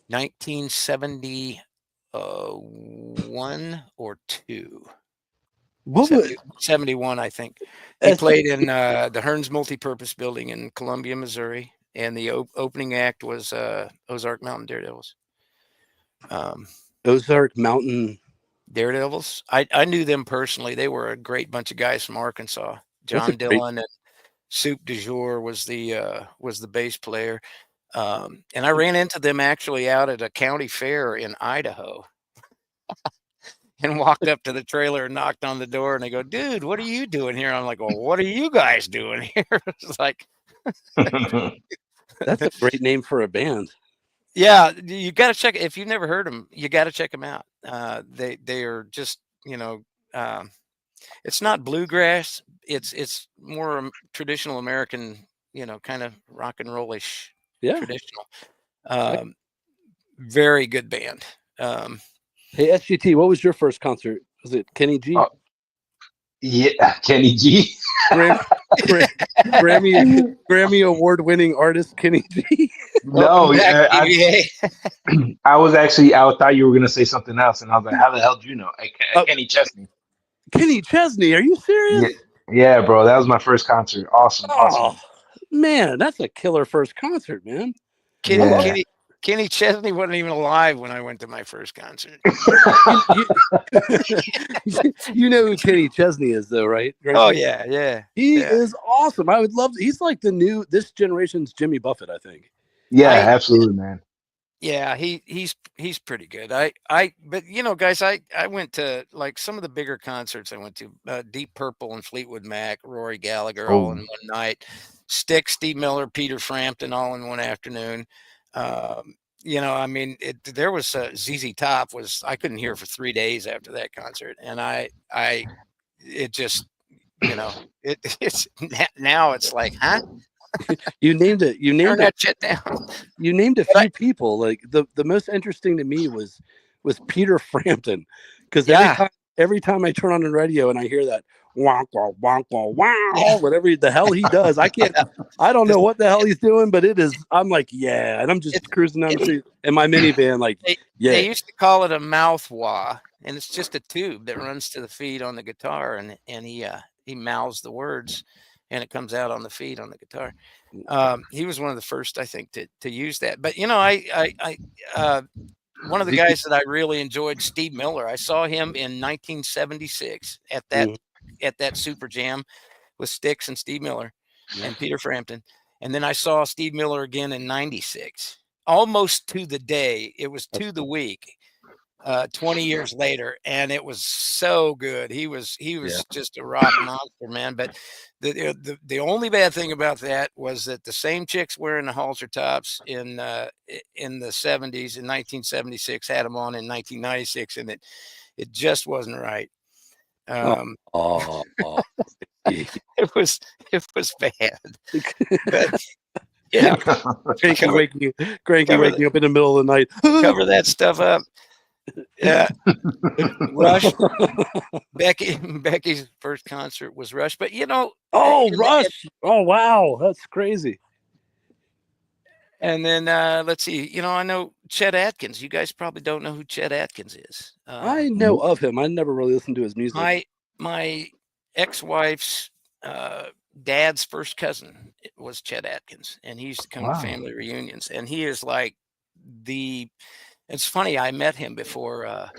1971 or 2. 71, I think. He played in the Hearns Multipurpose Building in Columbia, Missouri, and the opening act was Ozark Mountain Daredevils. Ozark Mountain Daredevils. I knew them personally. They were a great bunch of guys from Arkansas. John Dillon and Soup du Jour was the bass player. And I ran into them actually out at a county fair in Idaho. And walked up to the trailer and knocked on the door, and they go, "Dude, what are you doing here?" I'm like, "Well, what are you guys doing here?" It's like, that's a great name for a band. Yeah, you got to check it. If you've never heard them, you got to check them out. They are just, it's not bluegrass. It's more traditional American, kind of rock and rollish. Yeah, traditional. Very good band. Hey, SGT, what was your first concert? Was it Kenny G? Yeah, Kenny G. Grammy award-winning artist Kenny G. No, I thought you were gonna say something else, and I was like, "How the hell do you know?" Kenny Chesney. Kenny Chesney, are you serious? Yeah, bro, that was my first concert. Awesome. Man, that's a killer first concert, man. Kenny Chesney wasn't even alive when I went to my first concert. You know who Kenny Chesney is, though, right? Oh yeah. He is awesome. I would love. He's like this generation's Jimmy Buffett, I think. Yeah, absolutely, man. Yeah, he's pretty good. But guys, I went to like some of the bigger concerts. I went to Deep Purple and Fleetwood Mac, Rory Gallagher, all in one night. Stick, Steve Miller, Peter Frampton, all in one afternoon. You know, I mean, there was ZZ Top was, I couldn't hear for 3 days after that concert, and it just, you know, it's now it's like, huh? You named it. You Turn named that it. shit down. You named a But few people. Like the most interesting to me was Peter Frampton, because Yeah. every time I turn on the radio and I hear that wonk wonk wonk wonk wow, Yeah. whatever the hell he does, I don't know what the hell he's doing, but it is. I'm like, yeah, and I'm just cruising down the street in my minivan, like, They yeah. used to call it a mouth wah, and it's just a tube that runs to the feed on the guitar, and he mouths the words, and it comes out on the feed on the guitar. He was one of the first, I think, to use that. But you know, one of the Zeke- guys that I really enjoyed, Steve Miller. I saw him in 1976 at that Super Jam with Styx and Steve Miller and Peter Frampton, and then I saw Steve Miller again in '96, almost to the day. It was to the week. 20 years later, and it was so good. He was just a rock monster, man. But the only bad thing about that was that the same chicks wearing the halter tops in the 70s in 1976 had them on in 1996, and it just wasn't right. oh, It was bad. But yeah, Cranky waking up in the middle of the night. cover that stuff up. Yeah. Rush. Becky's first concert was Rush, but you know, Rush. Oh wow, that's crazy. And then let's see, you know, I know Chet Atkins. You guys probably don't know who Chet Atkins is. I know of him. I never really listened to his music. My ex-wife's dad's first cousin was Chet Atkins, and he used to come to family reunions, and he is like it's funny, I met him before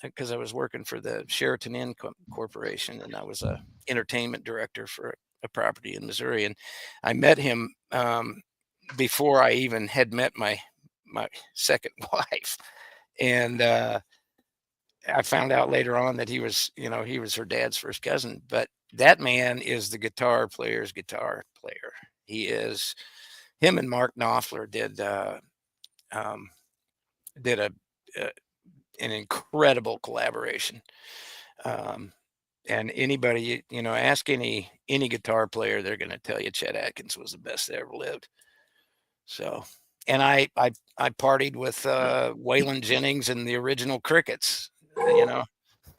because I was working for the Sheraton Inn Corporation, and I was a entertainment director for a property in Missouri, and I met him before I even had met my second wife, and I found out later on that he was her dad's first cousin. But that man is the guitar player's guitar player. He is. Him and Mark Knopfler did an incredible collaboration. And anybody, you know, ask any guitar player, they're going to tell you Chet Atkins was the best that ever lived. So, and I partied with Waylon Jennings and the original Crickets, you know.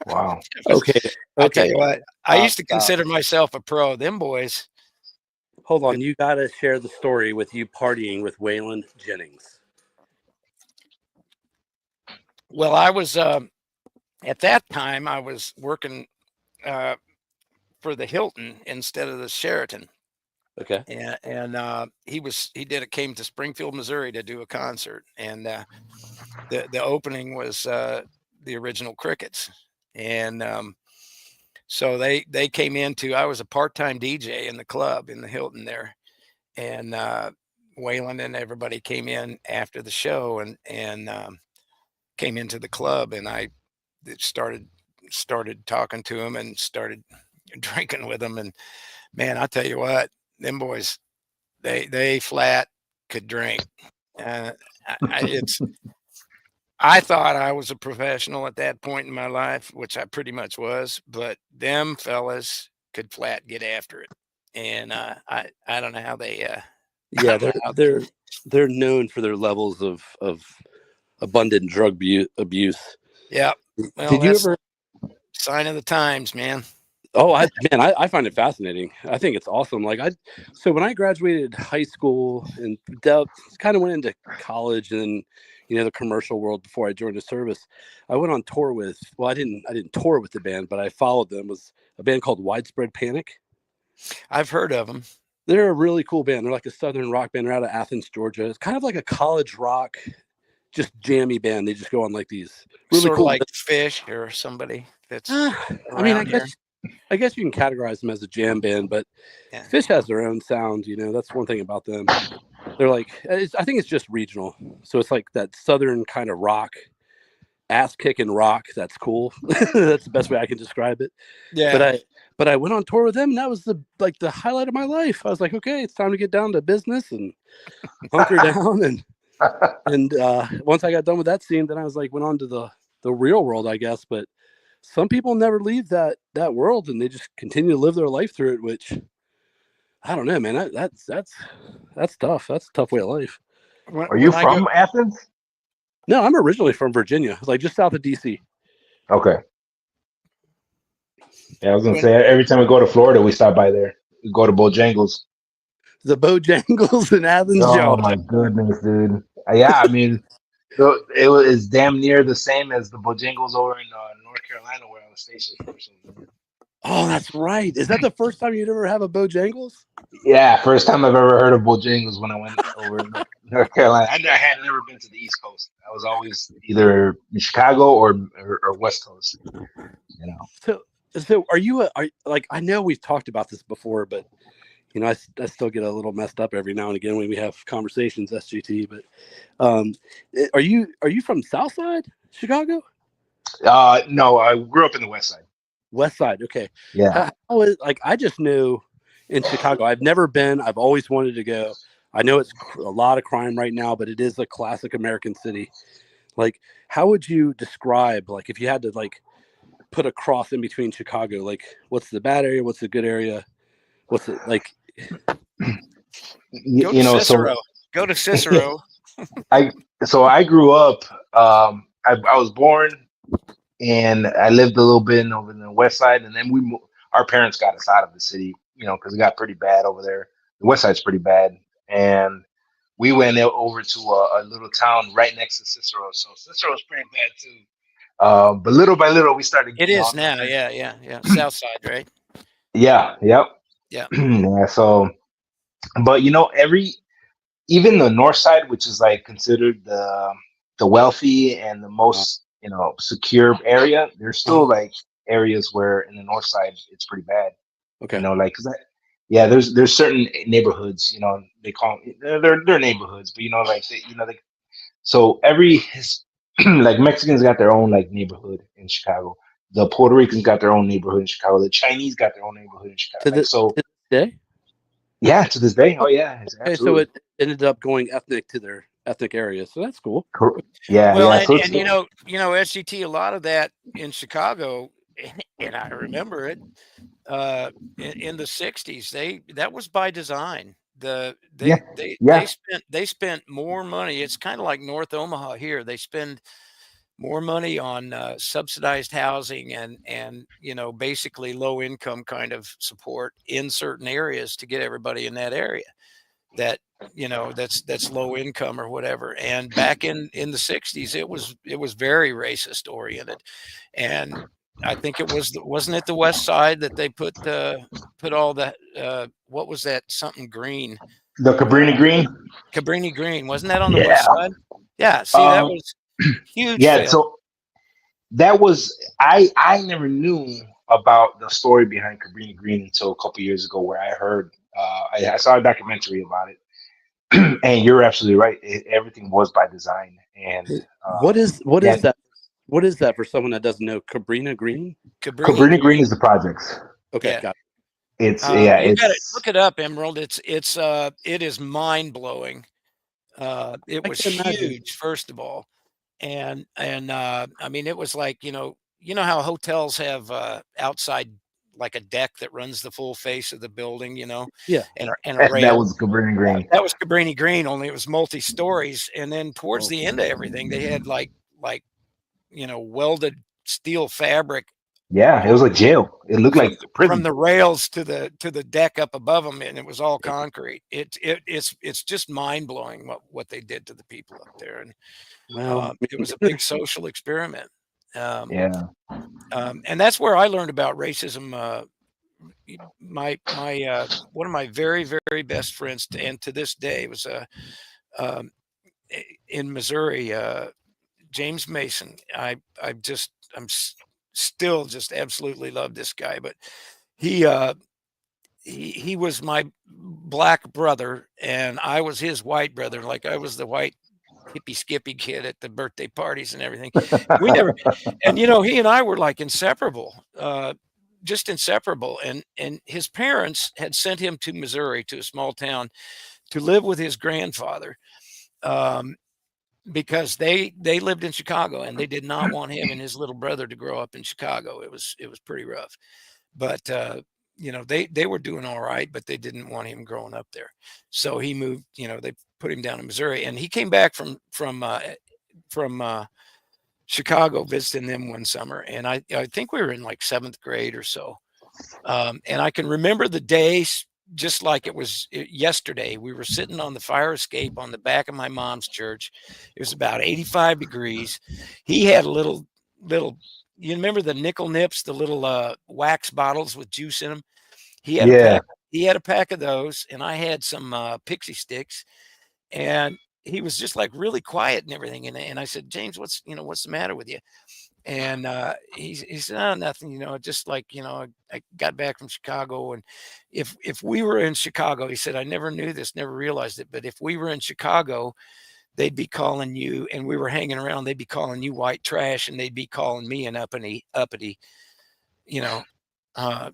Wow. Okay. I'll tell you what, I used to consider myself a pro. Them boys. Hold on, you got to share the story with you partying with Waylon Jennings. Well, I was at that time I was working for the Hilton instead of the Sheraton. Okay. And he came to Springfield, Missouri to do a concert, and the opening was the original Crickets, and so they came into. I was a part-time DJ in the club in the Hilton there, and Waylon and everybody came in after the show and came into the club, and I started talking to him and started drinking with him, and man, I tell you what, them boys, they flat could drink. I thought I was a professional at that point in my life, which I pretty much was, but them fellas could flat get after it. And I don't know how they yeah, they're known for their levels of abundant drug abuse. Yeah. Well, did you ever sign of the times, man? Oh, I find it fascinating. I think it's awesome. So when I graduated high school and kind of went into college and the commercial world before I joined the service, I went on tour with. Well, I didn't tour with the band, but I followed them. It was a band called Widespread Panic. I've heard of them. They're a really cool band. They're like a southern rock band. They're out of Athens, Georgia. It's kind of like a college rock, just jammy band. They just go on like these really sort cool, of like Fish or somebody that's. I guess you can categorize them as a jam band, but yeah. Fish has their own sound. That's one thing about them. They're like, I think it's just regional. So it's like that southern kind of rock, ass kicking rock. That's cool. That's the best way I can describe it. Yeah. but I went on tour with them, and that was the highlight of my life. I was like, okay, it's time to get down to business and hunker down. And once I got done with that scene, then I was like, went on to the real world, I guess. But some people never leave that world, and they just continue to live their life through it, which I don't know, man. That's tough. That's a tough way of life. Are you from Athens? No, I'm originally from Virginia, like just south of DC. Okay. Yeah, I was gonna say every time we go to Florida, we stop by there. We go to Bojangles. The Bojangles in Athens, Oh Georgia. my goodness, dude. Yeah, I mean, it's damn near the same as the Bojangles over in North Carolina, where I was stationed for something. Oh, that's right. Is that the first time you'd ever have a Bojangles? Yeah, first time I've ever heard of Bojangles when I went over to North Carolina. I had never been to the East Coast. I was always either in Chicago or West Coast. You know. So are you like, I know we've talked about this before, but you know, I still get a little messed up every now and again when we have conversations, SGT. But are you from Southside Chicago? No, I grew up in the West Side. West Side, okay. Yeah. Like, I just knew in Chicago. I've never been. I've always wanted to go. I know it's a lot of crime right now, but it is a classic American city. Like, how would you describe, like, if you had to like put a cross in between Chicago, like, what's the bad area, what's the good area, what's it like? You know, Cicero. Go to Cicero. I grew up. I was born, and I lived a little bit over in the West Side, and then our parents got us out of the city, you know, because it got pretty bad over there. The West Side's pretty bad, and we went over to a little town right next to Cicero. So Cicero's pretty bad too. But little by little, we started. It is now, yeah. South Side, right? Yeah, yep. Yeah. Yeah. So, but you know, even the North Side, which is like considered the wealthy and the most, you know, secure area, there's still like areas where in the North Side it's pretty bad. Okay. You know, like there's certain neighborhoods, you know, they call them, they're neighborhoods, but you know, like so like Mexicans got their own like neighborhood in Chicago. The Puerto Ricans got their own neighborhood in Chicago. The Chinese got their own neighborhood in Chicago. To this day? Yeah, to this day. Oh yeah. Okay, so it ended up going ethnic to their ethnic area. So that's cool. Yeah. Well, yeah. and you know, SGT, a lot of that in Chicago, and I remember it in the 60s. That was by design. They spent more money. It's kind of like North Omaha here. They spend more money on subsidized housing and you know, basically low income kind of support in certain areas to get everybody in that area that, you know, that's low income or whatever. And back in the 60s, it was very racist oriented. And I think wasn't it the West Side that they put all that what was that, something green, the Cabrini Green, wasn't that on the West Side? Yeah, see, that was huge. Yeah, fail. so that was I never knew about the story behind Cabrini Green until a couple years ago, where I heard I saw a documentary about it. And you're absolutely right. Everything was by design. And what is that? What is that for someone that doesn't know? Cabrini Green? Cabrini Green is the projects. Okay, yeah. got it. It's you gotta look it up, Emerald. It is mind blowing. It was huge, first of all, and I mean, it was like, you know how hotels have outside, like a deck that runs the full face of the building, you know, yeah, and a rail. That was Cabrini Green. That was Cabrini Green, only it was multi stories, and then towards the end of everything, they had like you know, welded steel fabric. Yeah, it was like jail. It looked like prison. From the rails to the deck up above them, and it was all concrete. It's just mind blowing what they did to the people up there, and it was a big social experiment. Yeah, and that's where I learned about racism. My one of my very, very best friends, and to this day, was in Missouri, James Mason. I'm still just absolutely love this guy, but he was my black brother and I was his white brother. Like, I was the white hippie skippy kid at the birthday parties and everything. We never, and you know, he and I were like inseparable. just inseparable. And his parents had sent him to Missouri, to a small town, to live with his grandfather, um, because they lived in Chicago and they did not want him and his little brother to grow up in Chicago. It was pretty rough, but they were doing all right, but they didn't want him growing up there. So he moved. They put him down in Missouri, and he came back from Chicago visiting them one summer, and I think we were in like seventh grade or so. And I can remember the day just like it was yesterday. We were sitting on the fire escape on the back of my mom's church. It was about 85 degrees. He had a little. You remember the nickel nips, the little wax bottles with juice in them? He had a Yeah. pack. He had a pack of those, and I had some pixie sticks. And he was just like really quiet and everything. And I said, James, what's the matter with you? And he said, oh, nothing, just like, I got back from Chicago. And if we were in Chicago, he said, I never knew this, never realized it. But if we were in Chicago, they'd be calling you, and we were hanging around, they'd be calling you white trash, and they'd be calling me an uppity, you know, uh,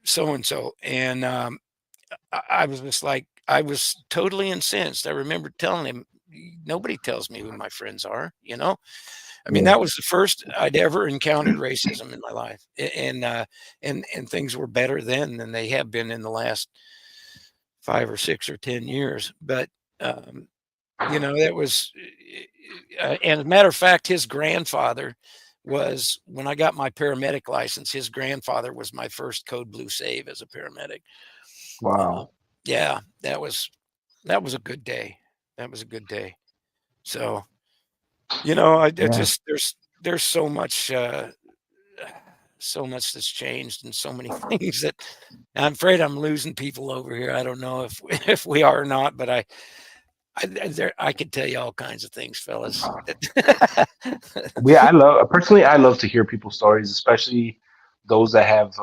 so and so. And I was just like, I was totally incensed. I remember telling him, nobody tells me who my friends are, I mean, Yeah. that was the first I'd ever encountered racism in my life, and things were better then than they have been in the last 5 or 6 or 10 years. But that was, and as a matter of fact, his grandfather was, when I got my paramedic license, his grandfather was my first code blue save as a paramedic. Uh, Wow. yeah, that was a good day. That was a good day. So, I Yeah. just there's so much that's changed, and so many things that I'm afraid I'm losing people over here. I don't know if if we are or not, but I could tell you all kinds of things, fellas. Yeah, I love to hear people's stories, especially those that have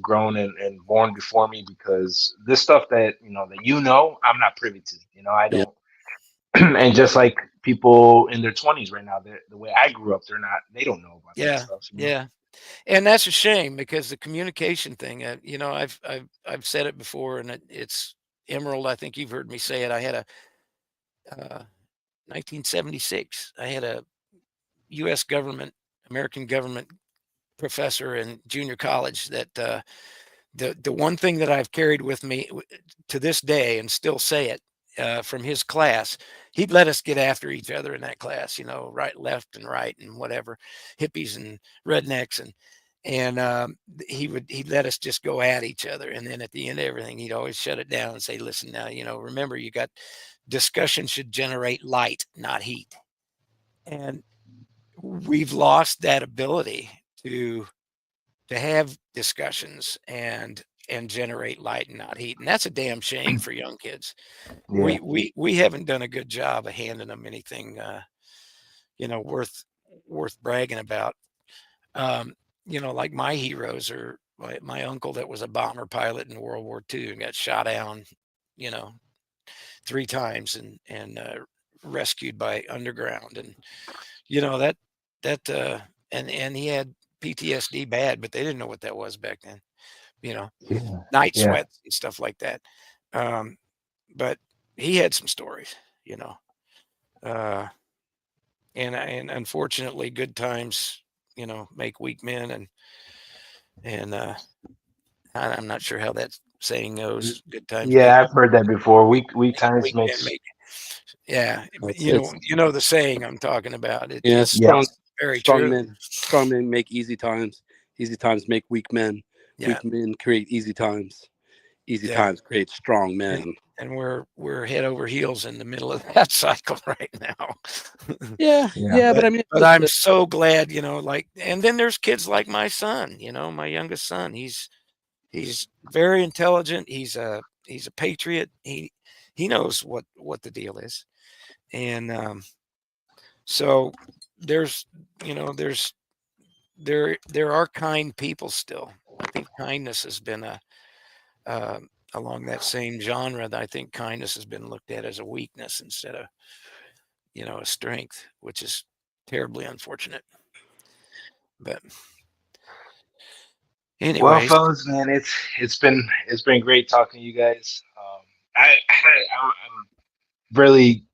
grown and born before me, because this stuff that I'm not privy to. I Yeah. don't. And just like people in their 20s right now, the way I grew up, they don't know about that Yeah, stuff. yeah, and that's a shame, because the communication thing. I've said it before, and it's Emerald. I think you've heard me say it. I had a 1976. I had a U.S. government, American government professor in junior college that the one thing that I've carried with me to this day, and still say it, from his class, he'd let us get after each other in that class, right, left, and right, and whatever, hippies and rednecks, and he'd let us just go at each other, and then at the end of everything, he'd always shut it down and say, "Listen, now, remember, you got discussion should generate light, not heat." And we've lost that ability to have discussions and generate light and not heat, and that's a damn shame for young kids. Yeah. We haven't done a good job of handing them anything worth bragging about. um like my heroes are my uncle that was a bomber pilot in World War II and got shot down, you know 3 times, and rescued by underground, and that that and he had PTSD bad, but they didn't know what that was back then, you know, Yeah. night Yeah. sweats and stuff like that. Um, but he had some stories, you know, uh, and unfortunately, good times, make weak men, and I'm not sure how that saying goes. Good times make Yeah, I've heard that before. Weak times weak men makes. make. Yeah, but It's you know the saying I'm talking about. yeah, It's Yeah. very true. strong men make easy times make Yeah, weak men create easy yeah. times create strong and men. and we're head over heels in the middle of that cycle right now. Yeah, Yeah. yeah, but but I mean, but I'm so glad, like, and then there's kids like my son, my youngest son. He's very intelligent. He's a patriot. He knows what the deal is, and so there's there's there are kind people still. I think kindness has been uh, along that same genre. That I think kindness has been looked at as a weakness instead of a strength, which is terribly unfortunate. But Well, Anyways, fellas, man, it's been great talking to you guys. I'm really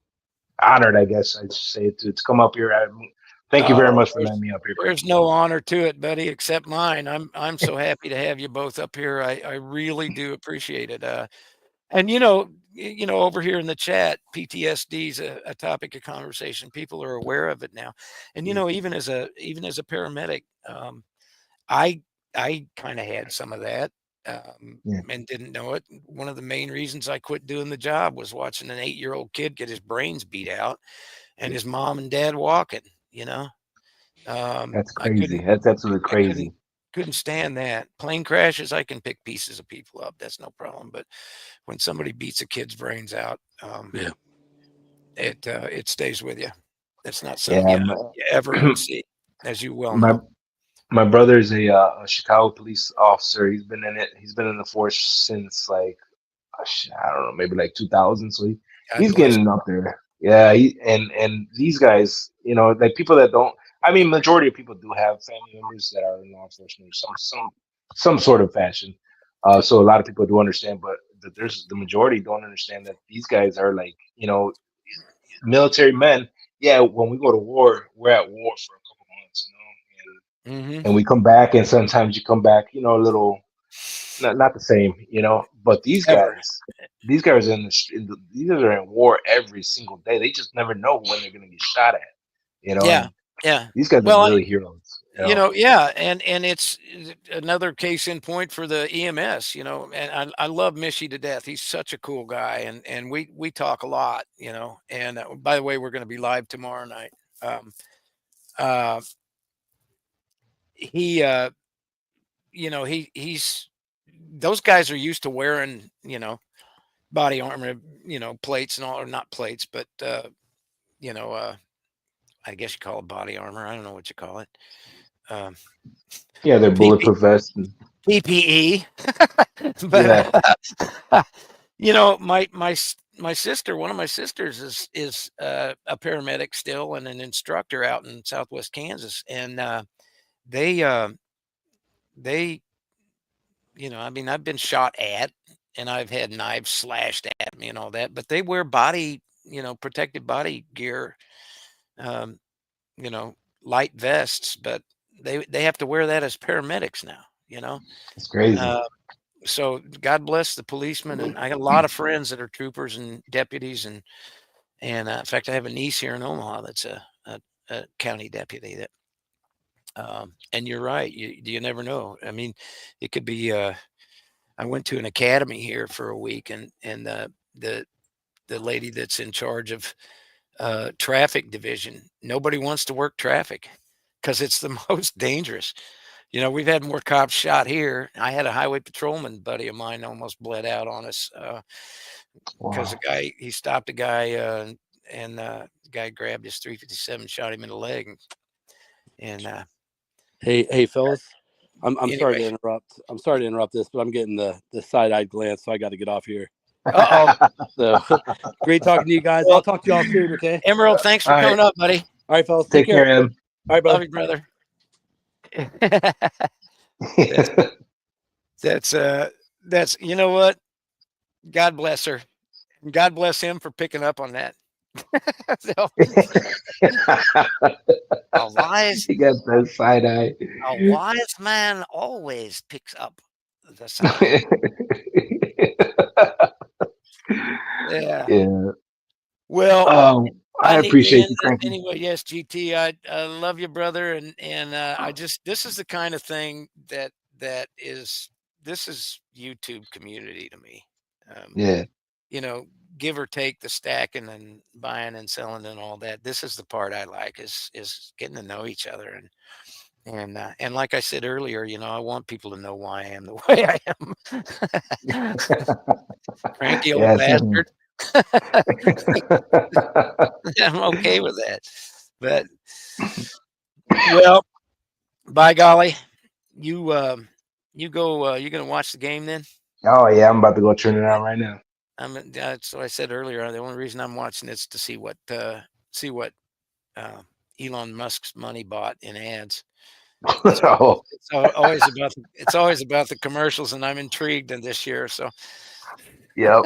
honored, I guess I should say, to come up here. Thank you very oh, much for letting me up here, there's Cranky. no honor to it, buddy, except mine. I'm so happy to have you both up here. I really do appreciate it. And over here in the chat, PTSD is a topic of conversation. People are aware of it now, and even as a paramedic, I I kind of had some of that, Yeah, and didn't know it. One of the main reasons I quit doing the job was watching an 8-year-old kid get his brains beat out and his mom and dad walking. You know, that's I crazy. couldn't That's absolutely I couldn't crazy. couldn't stand that. Plane crashes, I can pick pieces of people up. That's no problem. But when somebody beats a kid's brains out, Yeah. it stays with you. That's not something Yeah, you ever would see, as you well my know. my brother's a Chicago police officer. He's been in it. He's been in the force since like I don't know, maybe like 2000. So God he's bless. getting up there. Yeah, and these guys, like people that don't. I mean, majority of people do have family members that are in law enforcement or some sort of fashion. So a lot of people do understand, but there's the majority don't understand that these guys are like military men. Yeah, when we go to war, we're at war for a couple months, Hmm. and we come back, and sometimes you come back, a little not the same, But Ever. these guys these guys are in war every single day. They just never know when they're gonna get shot at, Yeah. And Yeah. these guys are Well, really heroes. yeah, and it's another case in point for the EMS, and I love Mishy to death. He's such a cool guy, and we talk a lot, And by the way, we're going to be live tomorrow night. Um, uh, he, he's those guys are used to wearing, body armor, plates and all, or not plates, but you know, uh, I guess you call it body armor. I don't know what you call it. Um, Yeah, they're PP, bulletproof vests. And, PPE. yeah, But my sister, one of my sisters is a paramedic still and an instructor out in Southwest Kansas, and they they I mean, I've been shot at, and I've had knives slashed at me and all that, but they wear protective body gear, um, you know, light vests, but they have to wear that as paramedics now, it's crazy. Uh, so God bless the policemen, and I got a lot of friends that are troopers and deputies, and in fact, I have a niece here in Omaha that's a county deputy. And you're right, you never know. I mean, it could be. I went to an academy here for a week, and the the lady that's in charge of traffic division. Nobody wants to work traffic because it's the most dangerous. We've had more cops shot here. I had a highway patrolman buddy of mine almost bled out on us because Wow. the guy he stopped a guy and the guy grabbed his 357, shot him in the leg, and Hey, fellas. I'm sorry anyway. to interrupt. I'm sorry to interrupt this, but I'm getting the side-eyed glance, so I got to get off here. Uh oh. So great talking to you guys. I'll Well, talk to y'all soon, okay? Emerald, thanks for All right, coming up, buddy. All right, fellas. Take take care. care, Em. All right, Love brother. you, brother. that's that's that's you know what? God bless her. And God bless him for picking up on that. So, a wise He got that side eye. a wise man always picks up the sign. Yeah. Yeah. Well, I I need to appreciate end you, this Cranky. anyway. Yes, GT. I love you, brother, and I just this is the kind of thing that is this is YouTube community to me. Um, Yeah. you know, give or take the stacking and buying and selling and all that. This is the part I like is getting to know each other and like I said earlier, I want people to know why I am the way I am. Cranky old Yeah, same bastard. I'm okay with that. But well, by golly, you you go you gonna watch the game then? Oh yeah, I'm about to go turn it on right now. That's what I said earlier. The only reason I'm watching it's to see what uh, Elon Musk's money bought in ads. Oh, It's always about the commercials, and I'm intrigued in this year. So yep.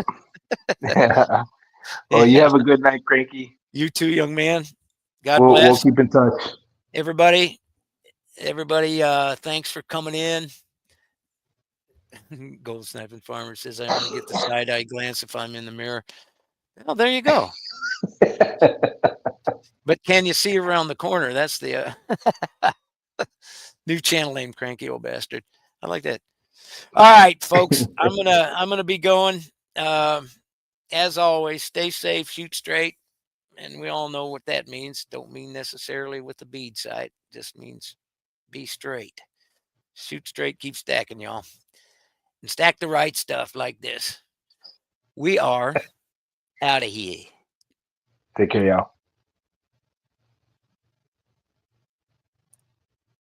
Well, you yeah, have a good night, Cranky. you too, young man. God We'll bless keep in touch. everybody. Everybody, thanks for coming in. Gold Sniping Farmer says I only get the side eye glance if I'm in the mirror. Well, there you go. But can you see around the corner? That's the new channel name, Cranky Old Bastard. I like that. All right, folks. I'm gonna be going. As always, stay safe, shoot straight, and we all know what that means. Don't mean necessarily with the bead sight. Just means be straight. Shoot straight, keep stacking, y'all, and stack the right stuff like this. We are out of here. Take care, y'all.